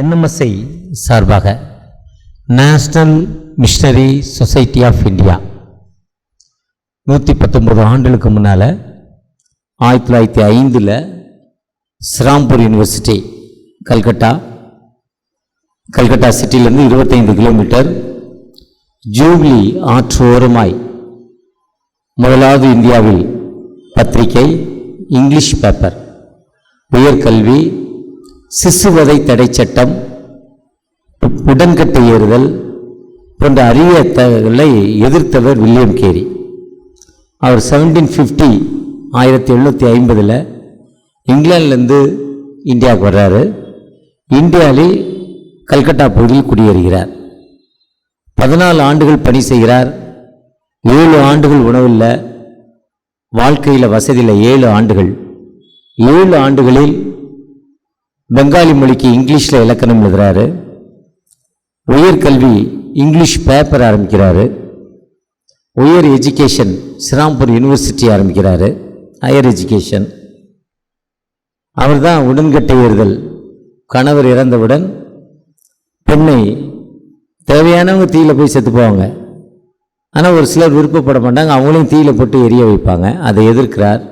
NMSI சார்பாக National Missionary Society of India 119 ஆண்டுகளுக்கு முன்னால் 1905 ஸ்ராம்பூர் யூனிவர்சிட்டி கல்கட்டா சிட்டியிலேருந்து 25 கிலோமீட்டர் ஜூப்ளி ஆற்று ஓரமாய் முதலாவது இந்தியாவில் பத்திரிகை, இங்கிலீஷ் பேப்பர், உயர்கல்வி, சிசுவதை தடை சட்டம், உடன்கட்டை ஏறுதல் போன்ற அரிய தகவல்களை எதிர்த்தவர் வில்லியம் கேரி. அவர் 1750 இங்கிலாந்துலேருந்து இந்தியாவுக்கு வர்றாரு. இந்தியாவில் கல்கட்டா பகுதியில் குடியேறுகிறார். 14 ஆண்டுகள் பணி செய்கிறார். 7 ஆண்டுகள் உணவில்லை, வாழ்க்கையில் வசதியில் 7 ஆண்டுகள். 7 ஆண்டுகளில் பெங்காலி மொழிக்கு இங்கிலீஷில் இலக்கணம் எழுதுகிறாரு. உயர்கல்வி இங்கிலீஷ் பேப்பர் ஆரம்பிக்கிறாரு. உயர் எஜுகேஷன் ஸ்ராம்பூர் யூனிவர்சிட்டி ஆரம்பிக்கிறாரு. Higher education. அவர் தான் உடன்கட்டை ஏறுதல். கணவர் இறந்தவுடன் பெண்ணை தேவையானவங்க தீயில போய் செத்து போவாங்க. ஆனால் ஒரு சிலர் விருப்பப்பட மாட்டாங்க, அவங்களையும் தீயில போட்டு எரிய வைப்பாங்க. அதை எதிர்க்கிறார்.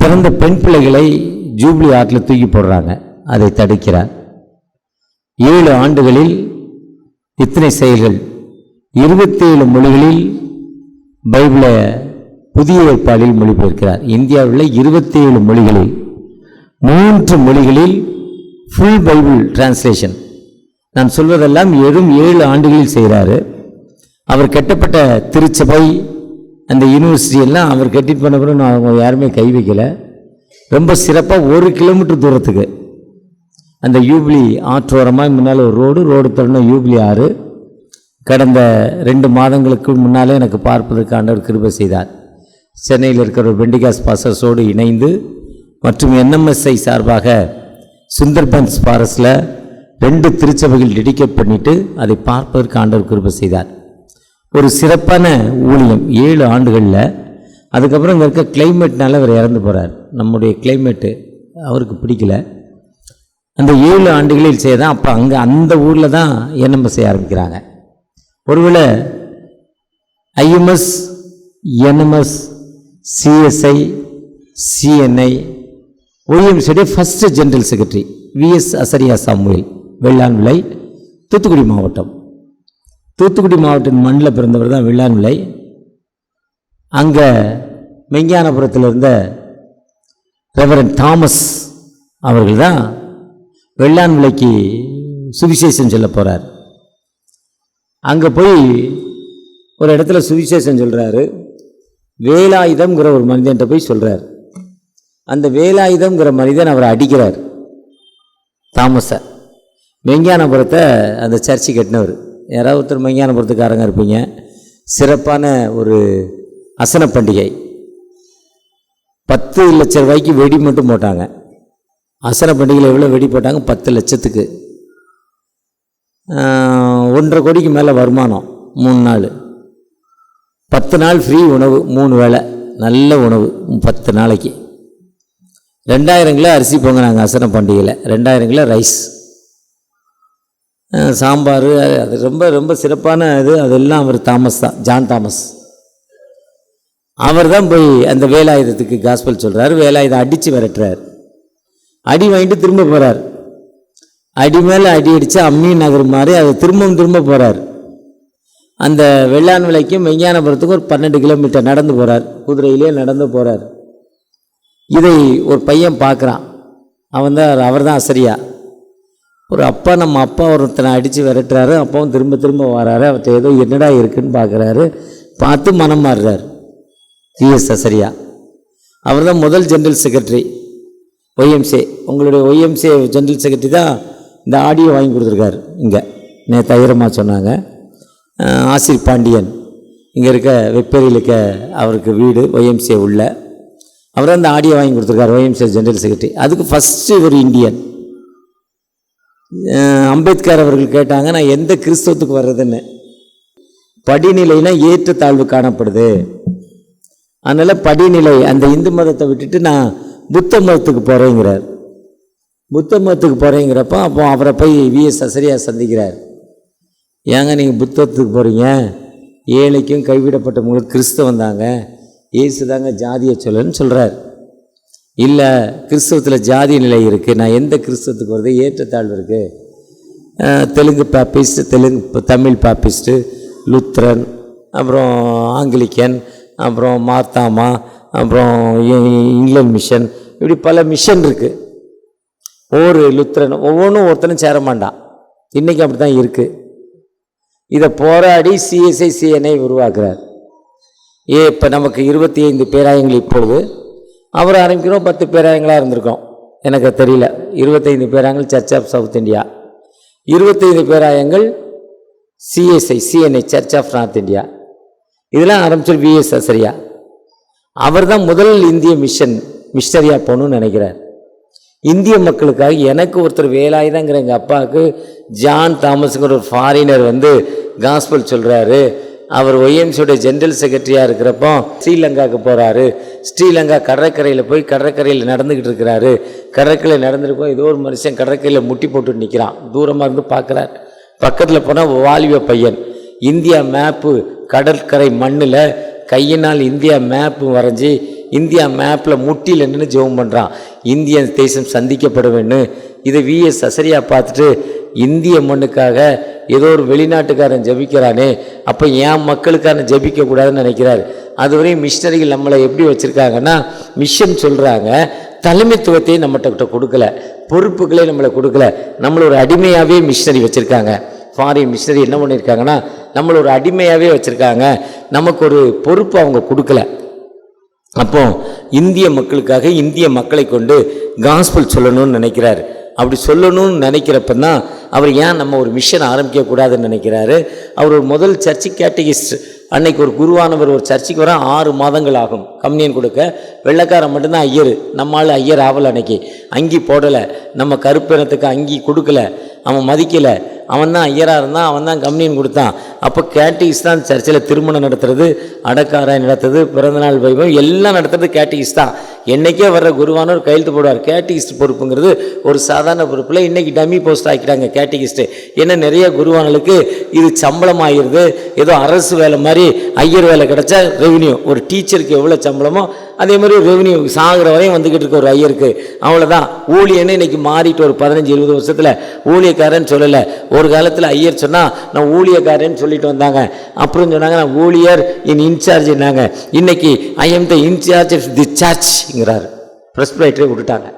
பிறந்த பெண் பிள்ளைகளை ஜூப்ளி ஆற்றில் தூக்கி போடுறாங்க, அதை தடுக்கிறார். 7 ஆண்டுகளில் இத்தனை செயல்கள். 27 மொழிகளில் பைபிளை புதிய ஏற்பாடில் மொழிபெயர்க்கிறார். இந்தியாவில் 27 மொழிகளில் 3 மொழிகளில் ஃபுல் பைபிள் டிரான்ஸ்லேஷன். நான் சொல்வதெல்லாம் 7 ஆண்டுகளில் செய்கிறாரு. அவர் கட்டப்பட்ட திருச்சபை, அந்த யூனிவர்சிட்டி எல்லாம் அவர் கட்டிட்டு பண்ண பிறகு அவங்க யாருமே கை வைக்கலை. ரொம்ப சிறப்பாக 1 கிலோமீட்டர் தூரத்துக்கு அந்த யூப்ளி ஆற்றோரமாக முன்னால் ஒரு ரோடு தொடர்ந்து யூப்ளி ஆறு. கடந்த 2 மாதங்களுக்கு முன்னாலே எனக்கு பார்ப்பதற்கு ஆண்டவர் கிருபை செய்தார். சென்னையில் இருக்கிற ஒரு பெண்டிகாஸ் பாஸ்டர்ஸோடு இணைந்து மற்றும் NMSI சார்பாக சுந்தர்பன்ஸ் ஃபாரஸ்டில் 2 திருச்சபைகள் டெடிகேட் பண்ணிவிட்டு அதை பார்ப்பதற்கு ஆண்டவர் கிருபை செய்தார். ஒரு சிறப்பான ஊழியம் 7 ஆண்டுகளில். அதுக்கப்புறம் இங்கே இருக்க கிளைமேட்னால அவர் இறந்து போகிறார். நம்முடைய கிளைமேட்டு அவருக்கு பிடிக்கல. அந்த 7 ஆண்டுகளில் செய்தான். அப்போ அங்கே அந்த ஊரில் தான் NMSI ஆரம்பிக்கிறாங்க. ஒருவேளை IMS, NMS, CSI, CNI, OMCD first general secretary VS அசரியா சாமுவேல், வெள்ளான்விளை, தூத்துக்குடி மாவட்டம். தூத்துக்குடி மாவட்டம் மண்ணில் பிறந்தவர் தான் வெள்ளான்விளை. அங்கே மெஞ்ஞானபுரத்தில் இருந்த ரெவரண்ட் தாமஸ் அவர்கள் தான் வெள்ளான்விளைக்கு சுவிசேஷம் சொல்ல போகிறார். அங்கே போய் ஒரு இடத்துல சுவிசேஷம் சொல்கிறாரு. வேலாயுதம்ங்கிற ஒரு மனிதன்கிட்ட போய் சொல்கிறார். அந்த வேலாயுதம்ங்கிற மனிதன் அவரை அடிக்கிறார், தாமஸை. மெஞ்ஞானபுரத்தை அந்த சர்ச்சு கட்டினவர். யாராவது ஒருத்தர் மெஞ்ஞானபுரத்துக்காரங்க இருப்பீங்க. சிறப்பான ஒரு அசன பண்டிகை. 10 லட்சம் ரூபாய்க்கு வெடி மட்டும் போட்டாங்க. அசன பண்டிகையில் எவ்வளோ வெடி போட்டாங்க? 10 லட்சத்துக்கு. 1.5 கோடிக்கு மேலே வருமானம். 3 நாள், 10 நாள் ஃப்ரீ உணவு, 3 வேளை நல்ல உணவு 10 நாளைக்கு. 2000 கிலோ அரிசி பொங்கினாங்க அசன பண்டிகையில். 2000 கிலோ ரைஸ், சாம்பார். அது ரொம்ப ரொம்ப சிறப்பான இது. அதெல்லாம் அவர் தாமஸ் தான், ஜான் தாமஸ். அவர் தான் போய் அந்த வேலாயுதத்துக்கு காஸ்பல் சொல்கிறார். வேலாயுதம் அடித்து விரட்டுறார். அடி வாங்கிட்டு திரும்ப போகிறார். அடி மேலே அடி அடித்து அம்மி நகர் மாதிரி அதை திரும்ப போகிறார். அந்த வெள்ளான்விளைக்கும் மெஞ்ஞானபுரத்துக்கும் ஒரு 12 கிலோமீட்டர் நடந்து போகிறார். குதிரையிலே நடந்து போகிறார். இதை ஒரு பையன் பார்க்குறான். அவர் தான் அசரியா. ஒரு அப்பா, நம்ம அப்பா ஒருத்தனை அடித்து விரட்டுறாரு. அப்பாவும் திரும்ப வராரு. அவர்கிட்ட ஏதோ என்னடா இருக்குன்னு பார்க்குறாரு. பார்த்து மனம் மாறுறார். VS அசரியா. அவர் தான் முதல் ஜெனரல் செக்ரட்டரி OMCA. உங்களுடைய OMCA ஜெனரல் செக்ரட்டரி தான் இந்த ஆடியோ வாங்கி கொடுத்துருக்காரு. இங்கே நேற்று ஐரமாக சொன்னாங்க. ஆசிர் பாண்டியன் இங்கே இருக்க வெப்பேரியில் இருக்க அவருக்கு வீடு OMCA உள்ள. அவர் தான் இந்த ஆடியோ வாங்கி கொடுத்துருக்காரு, OMCA ஜெனரல் செக்ரட்டரி. அதுக்கு ஃபஸ்ட்டு ஒரு இந்தியன். அம்பேத்கர் அவர்கள் கேட்டாங்க, நான் எந்த கிறிஸ்தவத்துக்கு வர்றதுன்னு. படிநிலைனா ஏற்றத்தாழ்வு காணப்படுது, அதனால் படிநிலை அந்த இந்து மதத்தை விட்டுட்டு நான் புத்த மதத்துக்கு போகிறேங்கிறார். புத்த மதத்துக்கு போகிறீங்கிறப்ப அப்போ அவரை போய் விஎஸ் அசரியா சந்திக்கிறார். ஏங்க நீங்கள் புத்தத்துக்கு போகிறீங்க, ஏழைக்கும் கைவிடப்பட்ட உங்களுக்கு கிறிஸ்தவம் தாங்க, இயேசு தாங்க ஜாதியை சொல்லன்னு சொல்கிறார். இல்லை, கிறிஸ்தவத்தில் ஜாதி நிலை இருக்குது, நான் எந்த கிறிஸ்தவத்துக்கு வருது, ஏற்றத்தாழ்வு இருக்குது, தெலுங்கு பாப்பிஸ்ட், தமிழ் பாப்பிஸ்ட்டு, லுத்ரன், அப்புறம் ஆங்கிலிக்கன், அப்புறம் மார்த்தாமா, அப்புறம் இங்கிலாந்து மிஷன், இப்படி பல மிஷன் இருக்குது. ஒவ்வொரு லுத்ரன் ஒவ்வொன்றும் ஒருத்தனும் சேர மாட்டான். இன்றைக்கி அப்படி தான் இருக்குது. இதை போராடி சிஎஸ்ஐ சிஎன்ஐ உருவாக்குறார். இப்போ நமக்கு 25 பேராயங்கள் இப்பொழுது, அவர் ஆரம்பிக்கிறோம் 10 பேராயங்களாக இருந்திருக்கோம், எனக்கு தெரியல. 25 பேராயங்கள் சர்ச் ஆஃப் சவுத் இந்தியா, 25 பேராயங்கள் CSI CNI church of North India. இதெல்லாம் ஆரம்பிச்சு விஎஸ் அசரியா. அவர் தான் முதல் இந்திய மிஷனரியாக போகணும்னு நினைக்கிறார். இந்திய மக்களுக்காக எனக்கு ஒருத்தர் வேலாயுதங்கிற எங்கள் அப்பாவுக்கு ஜான் தாமஸுங்கிற ஒரு ஃபாரினர் வந்து காஸ்பல் சொல்கிறாரு. அவர் ஒய்எம்சியோட ஜென்ரல் செக்ரட்டரியாக இருக்கிறப்போ ஸ்ரீலங்காவுக்கு போகிறாரு. ஸ்ரீலங்கா கடற்கரையில் போய் கடற்கரையில் நடந்துக்கிட்டு இருக்கிறாரு. கடற்கரையில் நடந்துருக்கோம், ஏதோ ஒரு மனுஷன் கடற்கரையில் முட்டி போட்டு நிற்கிறான். தூரமாக இருந்து பார்க்குறார். பக்கத்தில் போனால் வாலிப பையன் இந்தியா மேப்பு கடற்கரை மண்ணில் கையினால் இந்தியா மேப்பு வரைஞ்சி இந்தியா மேப்பில் முட்டியில் நின்று ஜெபம் பண்ணுறான். இந்திய தேசம் சந்திக்கப்பட வேண்டும். இதை விஎஸ் அசரியா பார்த்துட்டு, இந்திய மண்ணுக்காக ஏதோ ஒரு வெளிநாட்டுக்காரன் ஜபிக்கிறானே, அப்போ ஏன் மக்களுக்காரன் ஜபிக்கக்கூடாதுன்னு நினைக்கிறார். அதுவரையும் மிஷனரிகள் நம்மளை எப்படி வச்சுருக்காங்கன்னா, மிஷன் சொல்கிறாங்க, தலைமைத்துவத்தையும் நம்மகிட்ட கொடுக்கல, பொறுப்புகளே நம்மளை கொடுக்கல, நம்மளை ஒரு அடிமையாகவே மிஷனரி வச்சுருக்காங்க. ஃபாரின் மிஷனரி என்ன பண்ணியிருக்காங்கன்னா, நம்மளை ஒரு அடிமையாகவே வச்சுருக்காங்க, நமக்கு ஒரு பொறுப்பு அவங்க கொடுக்கல. அப்போ இந்திய மக்களுக்காக இந்திய மக்களை கொண்டு காஸ்பல் சொல்லணும்னு நினைக்கிறார். அப்படி சொல்லணும்னு நினைக்கிறப்ப தான் அவர் ஏன் நம்ம ஒரு மிஷன் ஆரம்பிக்கக்கூடாதுன்னு நினைக்கிறாரு. அவர் ஒரு முதல் சர்ச்சு கேட்டகிஸ்ட். அன்னைக்கு ஒரு குருவானவர் ஒரு சர்ச்சுக்கு வர 6 மாதங்கள் ஆகும் கம்யூனியன் கொடுக்க. வெள்ளைக்காரன் மட்டும்தான் ஐயர், நம்மளால் ஐயர் ஆகலை. அன்னைக்கு அங்கி போடலை, நம்ம கருப்பினத்துக்கு அங்கி கொடுக்கல, அவன் மதிக்கலை, அவன் தான் ஐயராக இருந்தான், அவன் தான் கம்யூனியன் கொடுத்தான். அப்போ கேட்டகிஸ்ட் தான் சர்ச்சில் திருமணம் நடத்துறது, அடக்காராய் நடத்துறது, பிறந்தநாள் வைபவம் எல்லாம் நடத்துறது கேட்டகிஸ்ட் தான். என்றைக்கே வர்ற குருவானவர் கையெழுத்து போடுவார். கேட்டகிஸ்ட் பொறுப்புங்கிறது ஒரு சாதாரண பொறுப்பில் இன்றைக்கி டம்மி போஸ்ட் ஆக்கிட்டாங்க கேட்டகிஸ்ட்டு. ஏன்னா நிறைய குருவானலுக்கு இது சம்பளம் ஆகிடுது, ஏதோ அரசு வேலை மாதிரி ஐயர் வேலை கிடச்சா ரெவன்யூ. ஒரு டீச்சருக்கு எவ்வளோ சம்பளமோ அதே மாதிரி ரெவன்யூ சாகிற வரையும் வந்துக்கிட்டு இருக்க ஒரு ஐயருக்கு. அவ்வளோதான் ஊழியன்னு இன்றைக்கி மாறிட்டு ஒரு 15-20 வருஷத்தில் ஊழியக்காரன்னு சொல்லலை. ஒரு காலத்தில் ஐயர் சொன்னால் நான் ஊழியக்காரன்னு சொல்லிட்டு வந்தாங்க. அப்புறம் சொன்னாங்க நான் ஊழியர் இன்சார்ஜ்னாங்க. இன்னைக்கு I am the in charge of the சர்ச்ங்கிறார். பிரஸ்பிரைட்டரை விட்டுட்டாங்க.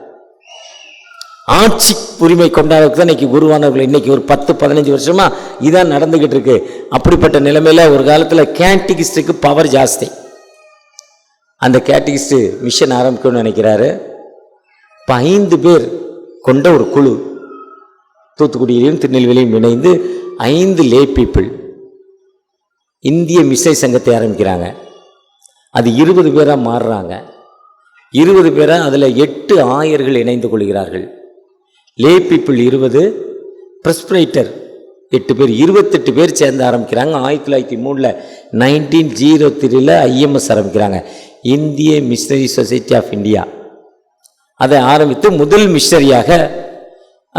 ஆட்சி உரிமை கொண்டாடுறதுக்கு தான் இன்றைக்கி குருவானவர்கள் இன்றைக்கி ஒரு 10-15 வருஷமாக இதான் நடந்துக்கிட்டு இருக்கு. அப்படிப்பட்ட நிலைமையில் ஒரு காலத்தில் கேட்டகிஸ்டுக்கு பவர் ஜாஸ்தி. அந்த கேட்டகிஸ்ட்டு மிஷன் ஆரம்பிக்கணும்னு நினைக்கிறாரு. இப்போ 5 பேர் கொண்ட ஒரு குழு தூத்துக்குடியிலையும் திருநெல்வேலியும் இணைந்து 5 லே பீப்புள் இந்திய மிஷனரி சங்கத்தை ஆரம்பிக்கிறாங்க. அது 20 பேராக மாறுறாங்க. 20 பேராக அதில் 8 ஆயர்கள் இணைந்து கொள்கிறார்கள். லே பீப்புள் 20, பிரஸ்பிரைட்டர் 8 பேர், 28 பேர் சேர்ந்து ஆரம்பிக்கிறாங்க. 1903 1903 ஐஎம்எஸ் ஆரம்பிக்கிறாங்க, இந்திய மிஷனரி சொசைட்டி ஆஃப் இந்தியா. அதை ஆரம்பித்து முதல் மிஷனரியாக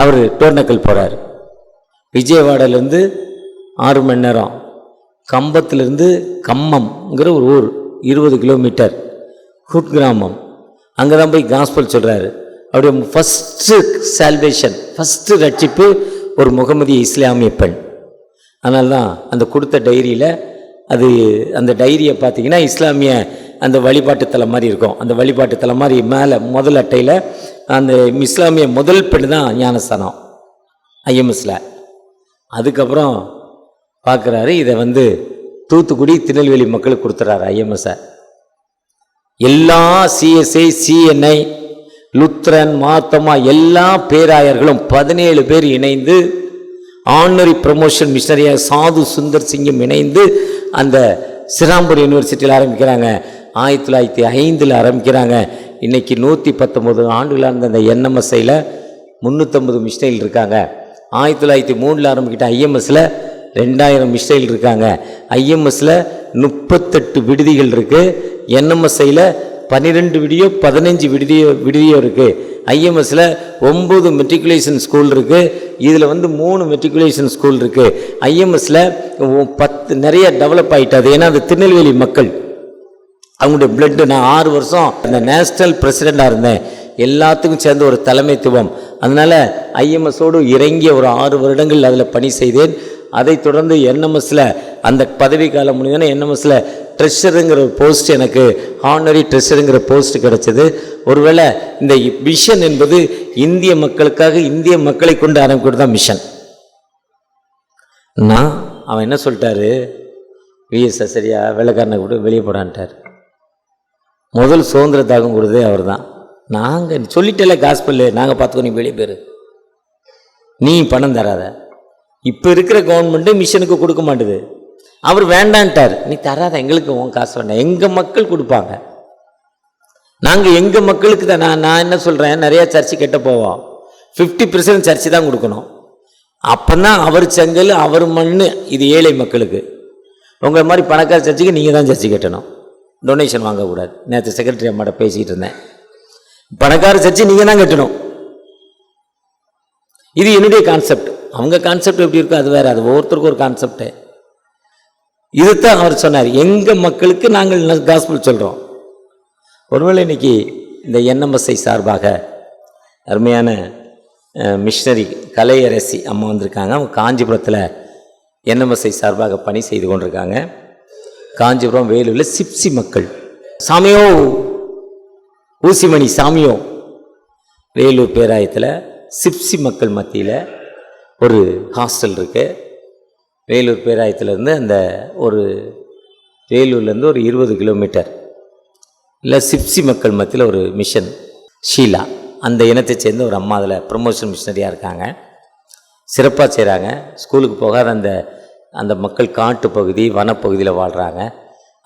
அவர் டோர்னக்கல் போகிறார். விஜயவாடாலேருந்து 6 மணி நேரம், கம்பத்திலிருந்து கம்மம்ங்கிற ஒரு ஊர் 20 கிலோமீட்டர் குட் கிராமம், அங்கே தான் போய் காஸ்பல் சொல்கிறாரு. அவருடைய ஃபஸ்ட்டு சால்வேஷன், ஃபஸ்ட்டு ரட்சிப்பு ஒரு முகமதிய இஸ்லாமிய பெண். அதனால தான் அந்த கொடுத்த டைரியில் அது அந்த டைரியை பார்த்தீங்கன்னா இஸ்லாமிய அந்த வழிபாட்டு தலம் மாதிரி இருக்கும். அந்த வழிபாட்டு தலம் மாதிரி மேலே முதல் அட்டையில் அந்த இஸ்லாமிய முதல் பெண் தான் ஞானஸ்தானம் ஐஎம்எஸில். அதுக்கப்புறம் பார்க்குறாரு, இதை வந்து தூத்துக்குடி திருநெல்வேலி மக்களுக்கு கொடுத்துறாரு ஐஎம்எஸை. எல்லா சிஎஸ்ஐ சிஎன்ஐ லுத்ரன் மார்த்தமா எல்லா பேராயர்களும் 17 பேர் இணைந்து ஆனரி ப்ரமோஷன் மிஷனரியாக சாது சுந்தர் சிங்கும் இணைந்து அந்த ஸ்ரீராம்பூர் யூனிவர்சிட்டியில் ஆரம்பிக்கிறாங்க. 1905 ஆரம்பிக்கிறாங்க. இன்றைக்கி 119 ஆண்டுகளாக இருந்த அந்த என்எம்எஸ்ஐயில் 350 மிஷனரிகள் இருக்காங்க. 1903 ஆரம்பிக்கிட்ட ஐஎம்எஸில் 2000 மிஷனரிகள் இருக்காங்க. ஐஎம்எஸில் 38 விடுதிகள் இருக்குது. என்எம்எஸ்ஐயில் 12 விடுதியோ 15 விடுதியோ இருக்குது. ஐஎம்எஸ்ல 9 மெட்ரிகுலேஷன் ஸ்கூல் இருக்குது. இதில் வந்து 3 மெட்ரிகுலேஷன் ஸ்கூல் இருக்குது. ஐஎம்எஸ்ல 10 நிறைய டெவலப் ஆகிட்டாது. ஏன்னா அது திருநெல்வேலி மக்கள், அவங்களுடைய பிளட்டு. நான் 6 வருஷம் அந்த நேஷ்னல் பிரசிடெண்டாக இருந்தேன், எல்லாத்துக்கும் சேர்ந்த ஒரு தலைமைத்துவம். அதனால் ஐஎம்எஸோடு இறங்கிய ஒரு 6 வருடங்கள் அதில் பணி செய்தேன். அதை தொடர்ந்து என்எம்எஸில் அந்த பதவி காலம் முடிஞ்சோன்னா என்எம்எஸில் ட்ரெஷருங்கிற ஒரு போஸ்ட், எனக்கு ஹானரி ட்ரெஷருங்கிற போஸ்ட் கிடச்சிது. ஒருவேளை இந்த மிஷன் என்பது இந்திய மக்களுக்காக, இந்திய மக்களை கொண்டு ஆரம்பிக்கிறது தான் மிஷன். அவன் என்ன சொல்லிட்டாரு, விஎஸ் சரியா வெள்ளைக்காரனை கூட வெளியே போடான்ட்டார். முதல் சுதந்திர தாகம் கொடுத்ததே அவர் தான். நாங்கள் சொல்லிட்டல காஸ்பல்லு, நாங்கள் பார்த்துக்கோ, நீ வெளியே போயிரு, நீ பணம் தராத. இப்போ இருக்கிற கவர்மெண்ட்டு மிஷனுக்கு கொடுக்க மாட்டுது. அவர் வேண்டான்ட்டார். நீ தராத, எங்களுக்கு உன் காசு வேண்டாம், எங்கள் மக்கள் கொடுப்பாங்க, நாங்கள் எங்கள் மக்களுக்கு தான். நான் என்ன சொல்கிறேன், நிறையா சர்ச்சு கெட்ட போவோம், 50% சர்ச்சு தான் கொடுக்கணும். அப்போ தான் அவர் செங்கல், அவர் மண், இது ஏழை மக்களுக்கு. உங்களை மாதிரி பணக்கார சர்ச்சுக்கு நீங்கள் தான் சர்ச்சு கட்டணும், டொனேஷன் வாங்கக்கூடாது. நேற்று செக்ரட்டரி அம்மாட்ட பேசிக்கிட்டு இருந்தேன், பணக்கார சர்ச்சு நீங்கள் தான் கட்டணும். இது என்னுடைய கான்செப்ட். அவங்க கான்செப்ட் எப்படி இருக்கோ அது வேறு, அது ஒவ்வொருத்தருக்கும் ஒரு கான்செப்டு. இதுதான் அவர் சொன்னார், எங்கள் மக்களுக்கு நாங்கள் காஸ்பல் சொல்கிறோம். ஒருவேளை இன்னைக்கு இந்த என்எம்எஸ்ஐ சார்பாக அருமையான மிஷனரி கலையரசி அம்மா வந்திருக்காங்க. அவங்க காஞ்சிபுரத்தில் என்எம்எஸ்ஐ சார்பாக பணி செய்து கொண்டிருக்காங்க. காஞ்சிபுரம் வேலூரில் சிப்சி மக்கள், சாமியோ ஊசிமணி சாமியோ, வேலூர் பேராயத்தில் சிப்சி மக்கள் மத்தியில் ஒரு ஹாஸ்டல் இருக்குது. வேலூர் பேராயத்திலேருந்து அந்த ஒரு வேலூர்லேருந்து ஒரு 20 கிலோமீட்டர் இல்லை சிப்சி மக்கள் மத்தியில் ஒரு மிஷன். ஷீலா அந்த இனத்தை சேர்ந்த ஒரு அம்மா அதில் ப்ரமோஷன் மிஷனரியாக இருக்காங்க, சிறப்பாக செய்கிறாங்க. ஸ்கூலுக்கு போகாத அந்த மக்கள் காட்டு பகுதி வனப்பகுதியில் வாழ்கிறாங்க.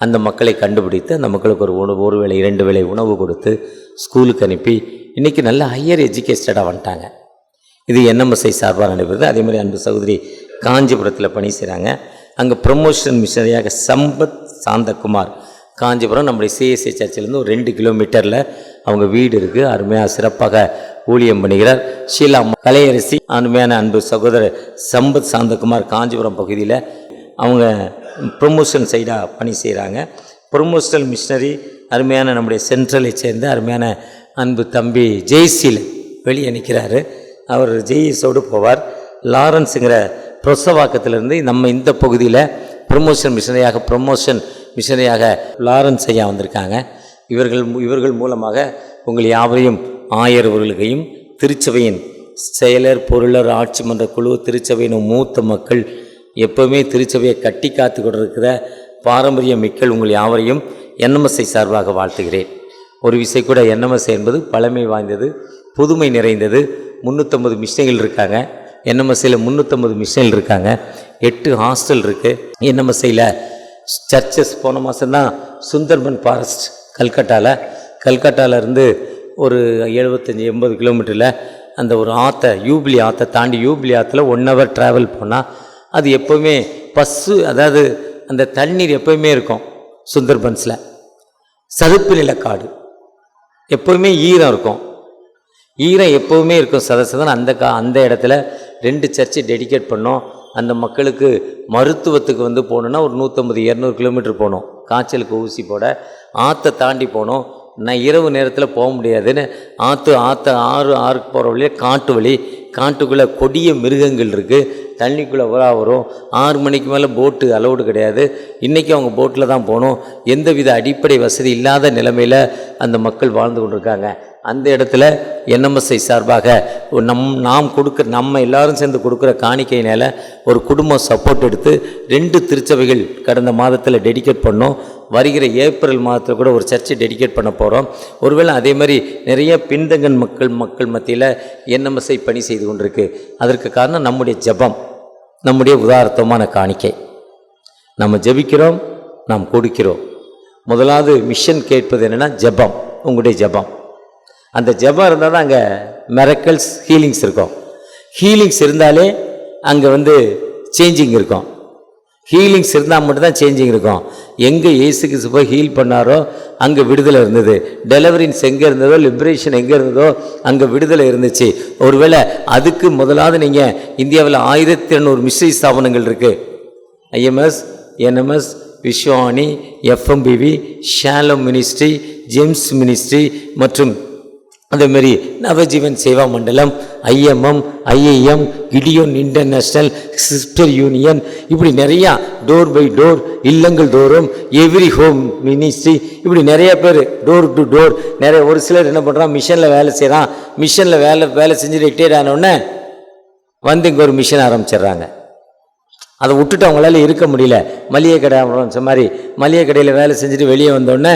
அந்த மக்களை கண்டுபிடித்து அந்த மக்களுக்கு ஒரு வேளை 2 வேளை உணவு கொடுத்து ஸ்கூலுக்கு அனுப்பி இன்றைக்கி நல்ல ஹையர் எஜுகேட்டடாக வந்துட்டாங்க. இது என்எம்எஸ்ஐ சார்பாக நடைபெறுது. அதேமாதிரி அன்பு சகோதரி காஞ்சிபுரத்தில் பணி செய்கிறாங்க. அங்கே ப்ரமோஷன் மிஷனரியாக சம்பத் சாந்தகுமார், காஞ்சிபுரம் நம்முடைய சிஎஸ்ஐ சர்ச்சிலேருந்து ஒரு 2 கிலோமீட்டரில் அவங்க வீடு இருக்குது. அருமையாக சிறப்பாக ஊழியம் பண்ணுகிறார். ஷீலா கலையரசி அருமையான அன்பு சகோதரர் சம்பத் சாந்தகுமார் காஞ்சிபுரம் பகுதியில் அவங்க ப்ரொமோஷன் சைடாக பணி செய்கிறாங்க. ப்ரொமோஷனல் மிஷனரி அருமையான நம்முடைய சென்ட்ரலை சேர்ந்த அருமையான அன்பு தம்பி ஜெய்சீல் வெளியே நிற்கிறாரு. அவர் ஜெய்ஸோடு போவார். லாரன்ஸுங்கிற பிரசவாக்கத்திலிருந்து நம்ம இந்த பகுதியில் ப்ரொமோஷன் மிஷனரியாக லாரன்ஸ் ஐயா வந்திருக்காங்க. இவர்கள் மூலமாக உங்கள் யாவரையும் ஆயரவர்களையும் திருச்சபையின் செயலர் பொருளர் ஆட்சி மன்ற குழு திருச்சபையின் மூத்த மக்கள் எப்போவுமே திருச்சபையை கட்டி காத்து கொண்டிருக்கிற பாரம்பரிய மக்கள் உங்கள் யாவரையும் என்எம்எஸ்ஐ சார்பாக வாழ்த்துகிறேன். ஒரு விசை கூட என்எம்எஸ்ஐ என்பது பழமை வாய்ந்தது, புதுமை நிறைந்தது. 350 மிஷனரிகள் இருக்காங்க. என்எம்எஸ்ஐயில் 350 மிஷனரிகள் இருக்காங்க. 8 ஹாஸ்டல் இருக்குது. என்எம்எஸ்ஐயில் சர்ச்சஸ் போன மாதம்தான் சுந்தர்பன் ஃபாரஸ்ட் கல்கட்டாவிலேருந்து ஒரு 75-80 கிலோமீட்டரில் அந்த ஒரு யூபிலி ஆற்றை தாண்டி யூபிலி ஆற்றுல 1 hour ட்ராவல் போனால் அது எப்போவுமே அதாவது அந்த தண்ணீர் எப்போவுமே இருக்கும். சுந்தர்பன்ஸில் சதுப்பு நிலக்காடு, எப்போவுமே ஈரம் இருக்கும், எப்போவுமே இருக்கும் சதசதன். அந்த இடத்துல 2 சர்ச்சு டெடிகேட் பண்ணோம். அந்த மக்களுக்கு மருத்துவத்துக்கு போகணுன்னா ஒரு 150-200 கிலோமீட்டர் போகணும். காய்ச்சலுக்கு ஊசி போட ஆற்றை தாண்டி போகணும். நான் இரவு நேரத்தில் போக முடியாதுன்னு ஆறுக்கு போகிற வழியே காட்டுக்குள்ளே கொடிய மிருகங்கள் இருக்குது. தண்ணிக்குள்ளே வரும். 6 மணிக்கு மேலே போட்டு அலௌடு கிடையாது. இன்றைக்கி அவங்க போட்டில் தான் போகணும். எந்தவித அடிப்படை வசதி இல்லாத நிலைமையில் அந்த மக்கள் வாழ்ந்து கொண்டிருக்காங்க. அந்த இடத்துல என்எம்எஸ்ஐ சார்பாக நம்ம எல்லாரும் சேர்ந்து கொடுக்குற காணிக்கையினால் ஒரு குடும்பம் சப்போர்ட் எடுத்து 2 திருச்சபைகள் கடந்த மாதத்தில் டெடிகேட் பண்ணோம். வருகிற ஏப்ரல் மாதத்தில் கூட ஒரு சர்ச்சை டெடிகேட் பண்ண போகிறோம். ஒருவேளை அதே மாதிரி நிறைய பின்தங்கன் மக்கள் மத்தியில் என்எம்எஸ்ஐ பணி செய்து கொண்டிருக்கு. அதற்கு காரணம் நம்முடைய ஜெபம், நம்முடைய உதாரணமான காணிக்கை. நம்ம ஜெபிக்கிறோம், நாம் கொடுக்கிறோம். முதலாவது மிஷன் கேட்பது என்னென்னா ஜெபம், உங்களுடைய ஜெபம். அந்த ஜெபம் இருந்தால் தான் அங்கே மிரக்கல்ஸ் ஹீலிங்ஸ் இருக்கும். ஹீலிங்ஸ் இருந்தாலே அங்கே சேஞ்சிங் இருக்கும். ஹீலிங்ஸ் இருந்தால் மட்டும்தான் சேஞ்சிங் இருக்கும். எங்கே இயேசு கிறிஸ்து போய் ஹீல் பண்ணாரோ அங்கே விடுதலை இருந்தது. டெலிவரின்ஸ் எங்கே இருந்ததோ, லிபரேஷன் எங்கே இருந்ததோ அங்கே விடுதலை இருந்துச்சு. ஒருவேளை அதுக்கு முதலாவது நீங்கள் இந்தியாவில் 1200 மிஷனரி ஸ்தாபனங்கள் இருக்குது. IMS, NMS, Vishwavani, FMPB, Shalom ministry, James ministry மற்றும் அதேமாரி Navajeevan Seva Mandalam, IMM, IIM, Gideon international, sister union, இப்படி நிறையா டோர் பை டோர், இல்லங்கள் தோறும், எவ்ரி ஹோம் மினிஸ்ட்ரி, இப்படி நிறைய பேர் டோர் டு டோர் நிறைய. ஒரு சிலர் என்ன பண்ணுறான், மிஷனில் வேலை செய்கிறான். மிஷனில் வேலை செஞ்சு ரிட்டையர்ட் ஆனோடனே வந்து இங்கே ஒரு மிஷன் ஆரம்பிச்சிடுறாங்க. அதை விட்டுட்டு அவங்களால இருக்க முடியல. மளிகை கடை ஆரம்பிச்ச மாதிரி மளிகை கடையில் வேலை செஞ்சுட்டு வெளியே வந்தோடனே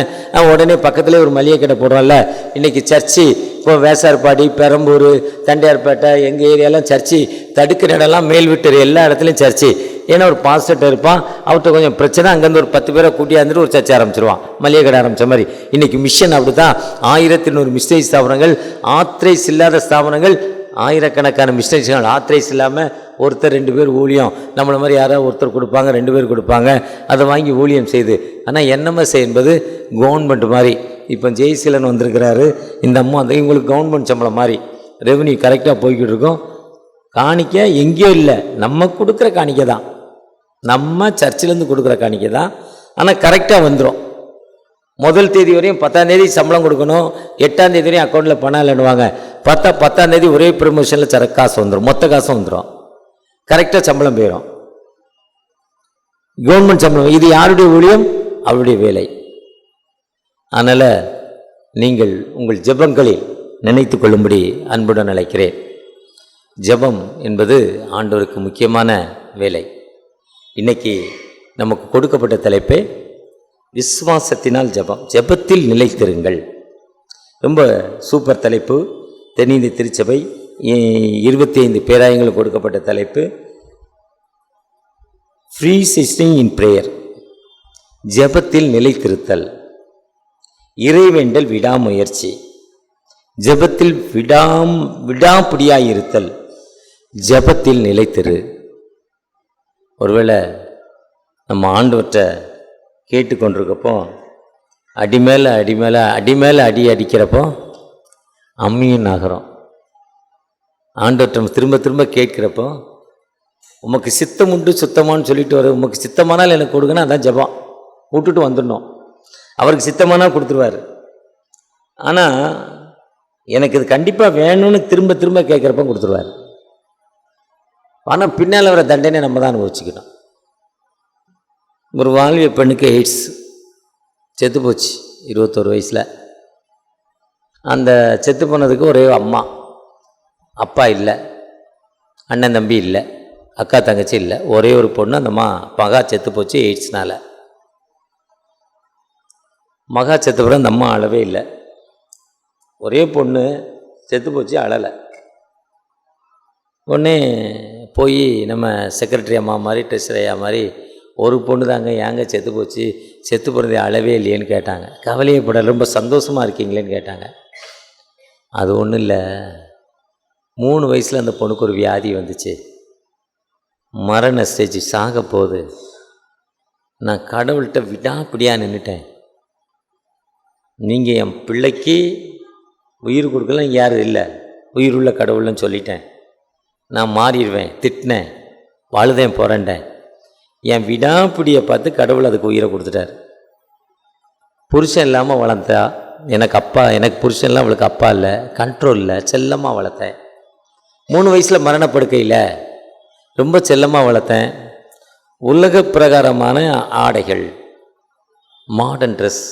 உடனே பக்கத்துலேயே ஒரு மளிகை கடை போடுறோம்ல. இன்றைக்கி சர்ச்சு இப்போ வேசார்பாடி, பெரம்பூர், தண்டையார்பேட்டை, எங்கள் ஏரியாலாம் சர்ச்சு, தடுக்கிற இடம்லாம் மேல் விட்டு எல்லா இடத்துலையும் சர்ச்சு. ஏன்னா ஒரு பாஸ்டர்ட்ட இருப்பான், அவர்கிட்ட கொஞ்சம் பிரச்சனை, அங்கேருந்து ஒரு 10 பேரை கூட்டியாந்துட்டு ஒரு சர்ச்சை ஆரம்பிச்சிருவான், மளிகை கடை ஆரம்பித்த மாதிரி. இன்றைக்கி மிஷன் அப்படி தான். 1100 மிஷனரி ஸ்தாபனங்கள், ஆத்ரைஸ் இல்லாத ஸ்தாபனங்கள், ஆயிரக்கணக்கான மிஷனரிஸ்கள் ஆத்ரைஸ் இல்லாமல் ஒருத்தர் 2 பேர் ஊழியம், நம்மளை மாதிரி யாராவது ஒருத்தர் கொடுப்பாங்க, 2 பேர் கொடுப்பாங்க, அதை வாங்கி ஊழியம் செய்து. ஆனால் என்எம்எஸ் என்பது கவர்மெண்ட் மாதிரி. இப்போ ஜெய்சீலன் வந்திருக்கிறாரு, இந்த அம்மா அந்த இவங்களுக்கு கவர்மெண்ட் சம்பளம் மாதிரி ரெவன்யூ கரெக்டாக போய்கிட்டு இருக்கோம். காணிக்க எங்கேயோ இல்லை, நம்ம கொடுக்குற காணிக்கை தான், நம்ம சர்ச்சிலேருந்து கொடுக்குற காணிக்கை தான். ஆனால் கரெக்டாக வந்துடும். முதல் தேதி வரையும் 10ஆம் தேதி சம்பளம் கொடுக்கணும், 8ஆம் தேதி வரையும் அக்கௌண்ட்டில் பணம் இல்லைன்னுவாங்க. 10ஆம் தேதி ஒரே ப்ரமோஷனில் சரக்கு காசு வந்துடும், மொத்த காசும் வந்துடும், கரெக்டாக சம்பளம் போயிடும். கவர்மெண்ட் சம்பளம். இது யாருடைய ஊழியம்? அவருடைய வேலை. அதனால் நீங்கள் உங்கள் ஜெபங்களில் நினைத்து கொள்ளும்படி அன்புடன் அழைக்கிறேன். ஜெபம் என்பது ஆண்டவருக்கு முக்கியமான வேலை. இன்னைக்கு நமக்கு கொடுக்கப்பட்ட தலைப்பே விசுவாசத்தினால் ஜெபம், ஜெபத்தில் நிலைத்திருங்கள். ரொம்ப சூப்பர் தலைப்பு. தென்னிந்திய திருச்சபை 25 பேராயங்களுக்கு கொடுக்கப்பட்ட தலைப்பு ஃப்ரீ சிஸ்டிங் இன் பிரேயர், ஜெபத்தில் நிலைத்திருத்தல், இறைவேண்டல், விடாமுயற்சி, ஜெபத்தில் விடாப்பிடியாயிருத்தல், ஜெபத்தில் நிலைத்திரு. ஒருவேளை நம்ம ஆண்டவற்றை கேட்டுக்கொண்டிருக்கப்போ அடிமேலே அடி அடிக்கிறப்போ அம்மியும் நகரும். ஆண்டவற்றை திரும்ப திரும்ப கேட்கிறப்போ உமக்கு சித்தம் உண்டு சுத்தமானு சொல்லிட்டு வர, உமக்கு சித்தமானால் எனக்கு கொடுங்கன்னா அதான் ஜெபம். விட்டுட்டு வந்துடணும். அவருக்கு சித்தமானால் கொடுத்துருவார். ஆனால் எனக்கு இது கண்டிப்பாக வேணும்னு திரும்ப திரும்ப கேட்குறப்ப கொடுத்துருவார். ஆனால் பின்னால் வர தண்டனை நம்ம தான் அனுபவிச்சுக்கணும். ஒரு வாலிப பெண்ணுக்கு எய்ட்ஸ், செத்து போச்சு 21 வயசில். அந்த செத்து போனதுக்கு ஒரே அம்மா, அப்பா இல்லை, அண்ணன் தம்பி இல்லை, அக்கா தங்கச்சி இல்லை, ஒரே ஒரு பொண்ணு. அந்த மகா செத்து போச்சு எய்ட்ஸ்னால். மகா செத்து பிறகு அந்த அம்மா அழவே இல்லை. ஒரே பொண்ணு செத்து போச்சு, அழலை. உடனே போய் நம்ம செக்ரட்டரி அம்மா மாதிரி, ட்ரெஸர் ஐயா மாதிரி, ஒரு பொண்ணு தாங்க, ஏங்க செத்து போச்சு, செத்து போகிறதே அழவே இல்லையேன்னு கேட்டாங்க. கவலையப்பட ரொம்ப சந்தோஷமாக இருக்கீங்களேன்னு கேட்டாங்க. அது ஒன்றும் இல்லை, 3 வயசில் அந்த பொண்ணுக்கு ஒரு வியாதி வந்துச்சு, மரண ஸ்டேஜ், சாக போகுது. நான் கடவுள்கிட்ட விடாப்பிடியாக நின்றுட்டேன். நீங்கள் என் பிள்ளைக்கு உயிர் கொடுக்கலாம், யாரும் இல்லை, உயிருள்ள கடவுள்னு சொல்லிட்டேன். நான் மாறிடுவேன், திட்டினேன், வாழுதேன், புரண்டேன். என் விடாப்பிடியை பார்த்து கடவுள் அதுக்கு உயிரை கொடுத்துட்டார். புருஷன் இல்லாமல் வளர்த்தா, எனக்கு புருஷன் இல்லை, அவளுக்கு அப்பா இல்லை, கண்ட்ரோல் இல்லை, செல்லமாக வளர்த்தேன். 3 வயசில் மரணப்படுக்கையில் ரொம்ப செல்லமாக வளர்த்தேன். உலக பிரகாரமான ஆடைகள், மாடர்ன் ட்ரெஸ்,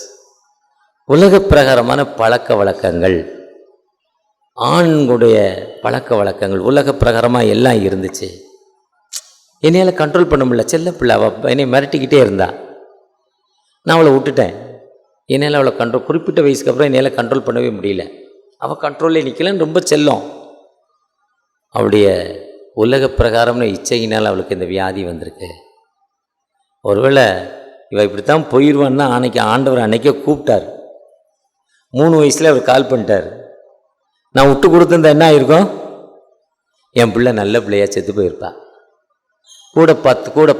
உலக பிரகாரமான பழக்க வழக்கங்கள், ஆண்களுடைய பழக்க வழக்கங்கள், உலக பிரகாரமாக எல்லாம் இருந்துச்சு. என்னையால் கண்ட்ரோல் பண்ண முடியல. செல்ல பிள்ளை, அவள் என்னை மிரட்டிக்கிட்டே இருந்தா. நான் அவளை விட்டுட்டேன். என்னால் அவளை குறிப்பிட்ட வயசுக்கு அப்புறம் என்னால் கண்ட்ரோல் பண்ணவே முடியல. அவள் கண்ட்ரோல்லே நிற்கலன்னு ரொம்ப செல்லம். அவளுடைய உலக பிரகாரம்னு இச்சையினால் அவளுக்கு இந்த வியாதி வந்திருக்கு. ஒருவேளை இவள் இப்படித்தான் போயிடுவான்னா ஆண்டவர் அன்னைக்கே கூப்பிட்டார். 3 வயசில் அவர் கால் பண்ணிட்டார். நான் விட்டு கொடுத்துருந்தா என்ன ஆயிருக்கும்? என் பிள்ளை நல்ல பிள்ளையாக செத்து போயிருப்பா. கூட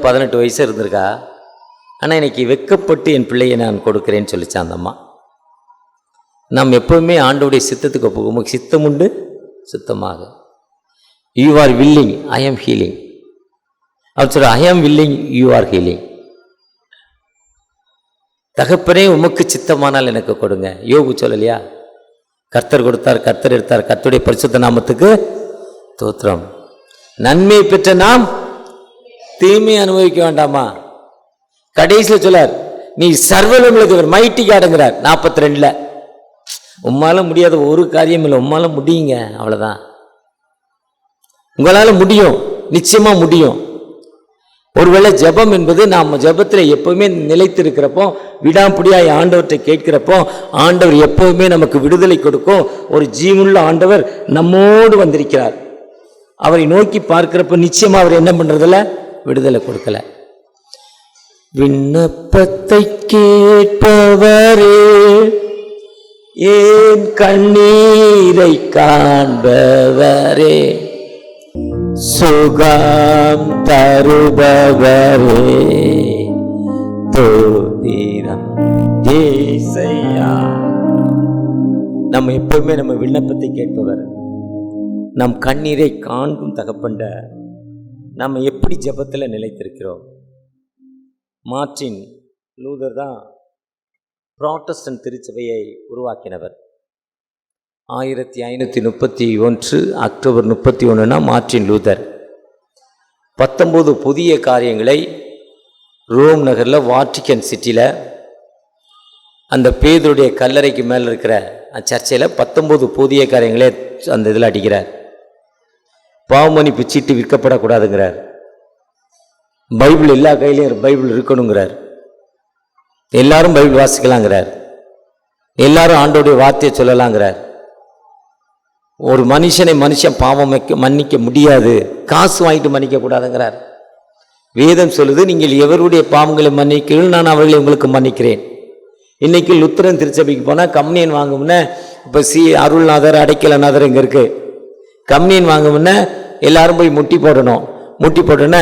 18 வயசு இருந்திருக்கா. ஆனால் இன்னைக்கு வெக்கப்பட்டு என் பிள்ளையை நான் கொடுக்குறேன்னு சொல்லிச்சான் அந்த அம்மா. நாம் எப்போவுமே ஆண்டவருடைய சித்தத்துக்கு ஒப்புக்கொடுப்போம். உமக்கு சித்தம் உண்டு, சுத்தமாக. யூ ஆர் வில்லிங், ஐ ஆம் ஹீலிங். அவர் சொல்ற ஐ ஆம் வில்லிங், யூ ஆர் ஹீலிங். தகப்பனே உமக்கு சித்தமானால் எனக்கு கொடுங்க. யோபு சொல்லலையா, கர்த்தர் கொடுத்தார், கர்த்தர் எடுத்தார், கர்த்தருடைய பரிசுத்த நாமத்துக்கு ஸ்தோத்திரம். நன்மை பெற்ற நாம் தீமை அனுபவிக்க வேண்டாமா? கடைசியில் சொல்லார், நீ சர்வலோகத்தில் மைட்டி காடுங்கிறார் 42. உம்மால முடியாத ஒரு காரியம் இல்லை, உம்மால முடியுங்க, அவ்வளோதான். உங்களால் முடியும், நிச்சயமா முடியும். ஒருவேளை ஜெபம் என்பது நாம் ஜெபத்தில் எப்பவுமே நிலைத்திருக்கிறப்போ, விடாப்பிடியாய் ஆண்டவர்கிட்ட கேட்கிறப்போ, ஆண்டவர் எப்பவுமே நமக்கு விடுதலை கொடுக்கும். ஒரு ஜீவனுள்ள ஆண்டவர் நம்மோடு வந்திருக்கிறார். அவரை நோக்கி பார்க்கிறப்ப நிச்சயமா அவர் என்ன பண்றதில்ல, விடுதலை கொடுக்கல. விண்ணப்பத்தை கேட்பவரே, ஏன் கண்ணீரை காண்பவரே, சுகம் தருபவரே, தோதிரம் ஏசையா. நம்ம எப்பவுமே நம்ம விண்ணப்பத்தை கேட்பவர், நம் கண்ணீரை காண்கும் தகப்பண்ட நம்ம எப்படி ஜெபத்தில் நிலைத்திருக்கிறோம். மார்ட்டின் லூதர் தான் புராட்டஸ்டன்ட் திருச்சபையை உருவாக்கினவர். 1531 அக்டோபர் 31 மார்ட்டின் லூதர் 19 புதிய காரியங்களை ரோம் நகரில் வாட்டிக்கன் சிட்டியில் அந்த பேதுருடைய கல்லறைக்கு மேலே இருக்கிற சர்ச்சையில் 19 புதிய காரியங்களே அந்த இதில் அடிக்கிறார். பாவமன்னிப்பு சீட்டு விற்கப்படக்கூடாதுங்கிறார். பைபிள் எல்லா கையிலையும் பைபிள் இருக்கணுங்கிறார். எல்லாரும் பைபிள் வாசிக்கலாங்கிறார். எல்லாரும் ஆண்டோடைய வார்த்தையை சொல்லலாங்கிறார். ஒரு மனுஷனை மனுஷன் பாவம் மன்னிக்க முடியாது, காசு வாங்கிட்டு மன்னிக்க கூடாதுங்கிறார். வேதம் சொல்லுது, நீங்கள் எவருடைய பாவங்களை மன்னிக்கிறீர்கள் நான் அவர்களை உங்களுக்கு மன்னிக்கிறேன். இன்னைக்கு லுத்திரன் திருச்சபைக்கு போனால் கம்யூனியன் வாங்கும்னா, இப்போ அருள்நாதர் அடைக்கலநாதர் இங்கே இருக்கு. கம்யூனியன் வாங்கும்னா எல்லாரும் போய் முட்டி போடணும். முட்டி போட்டோன்னே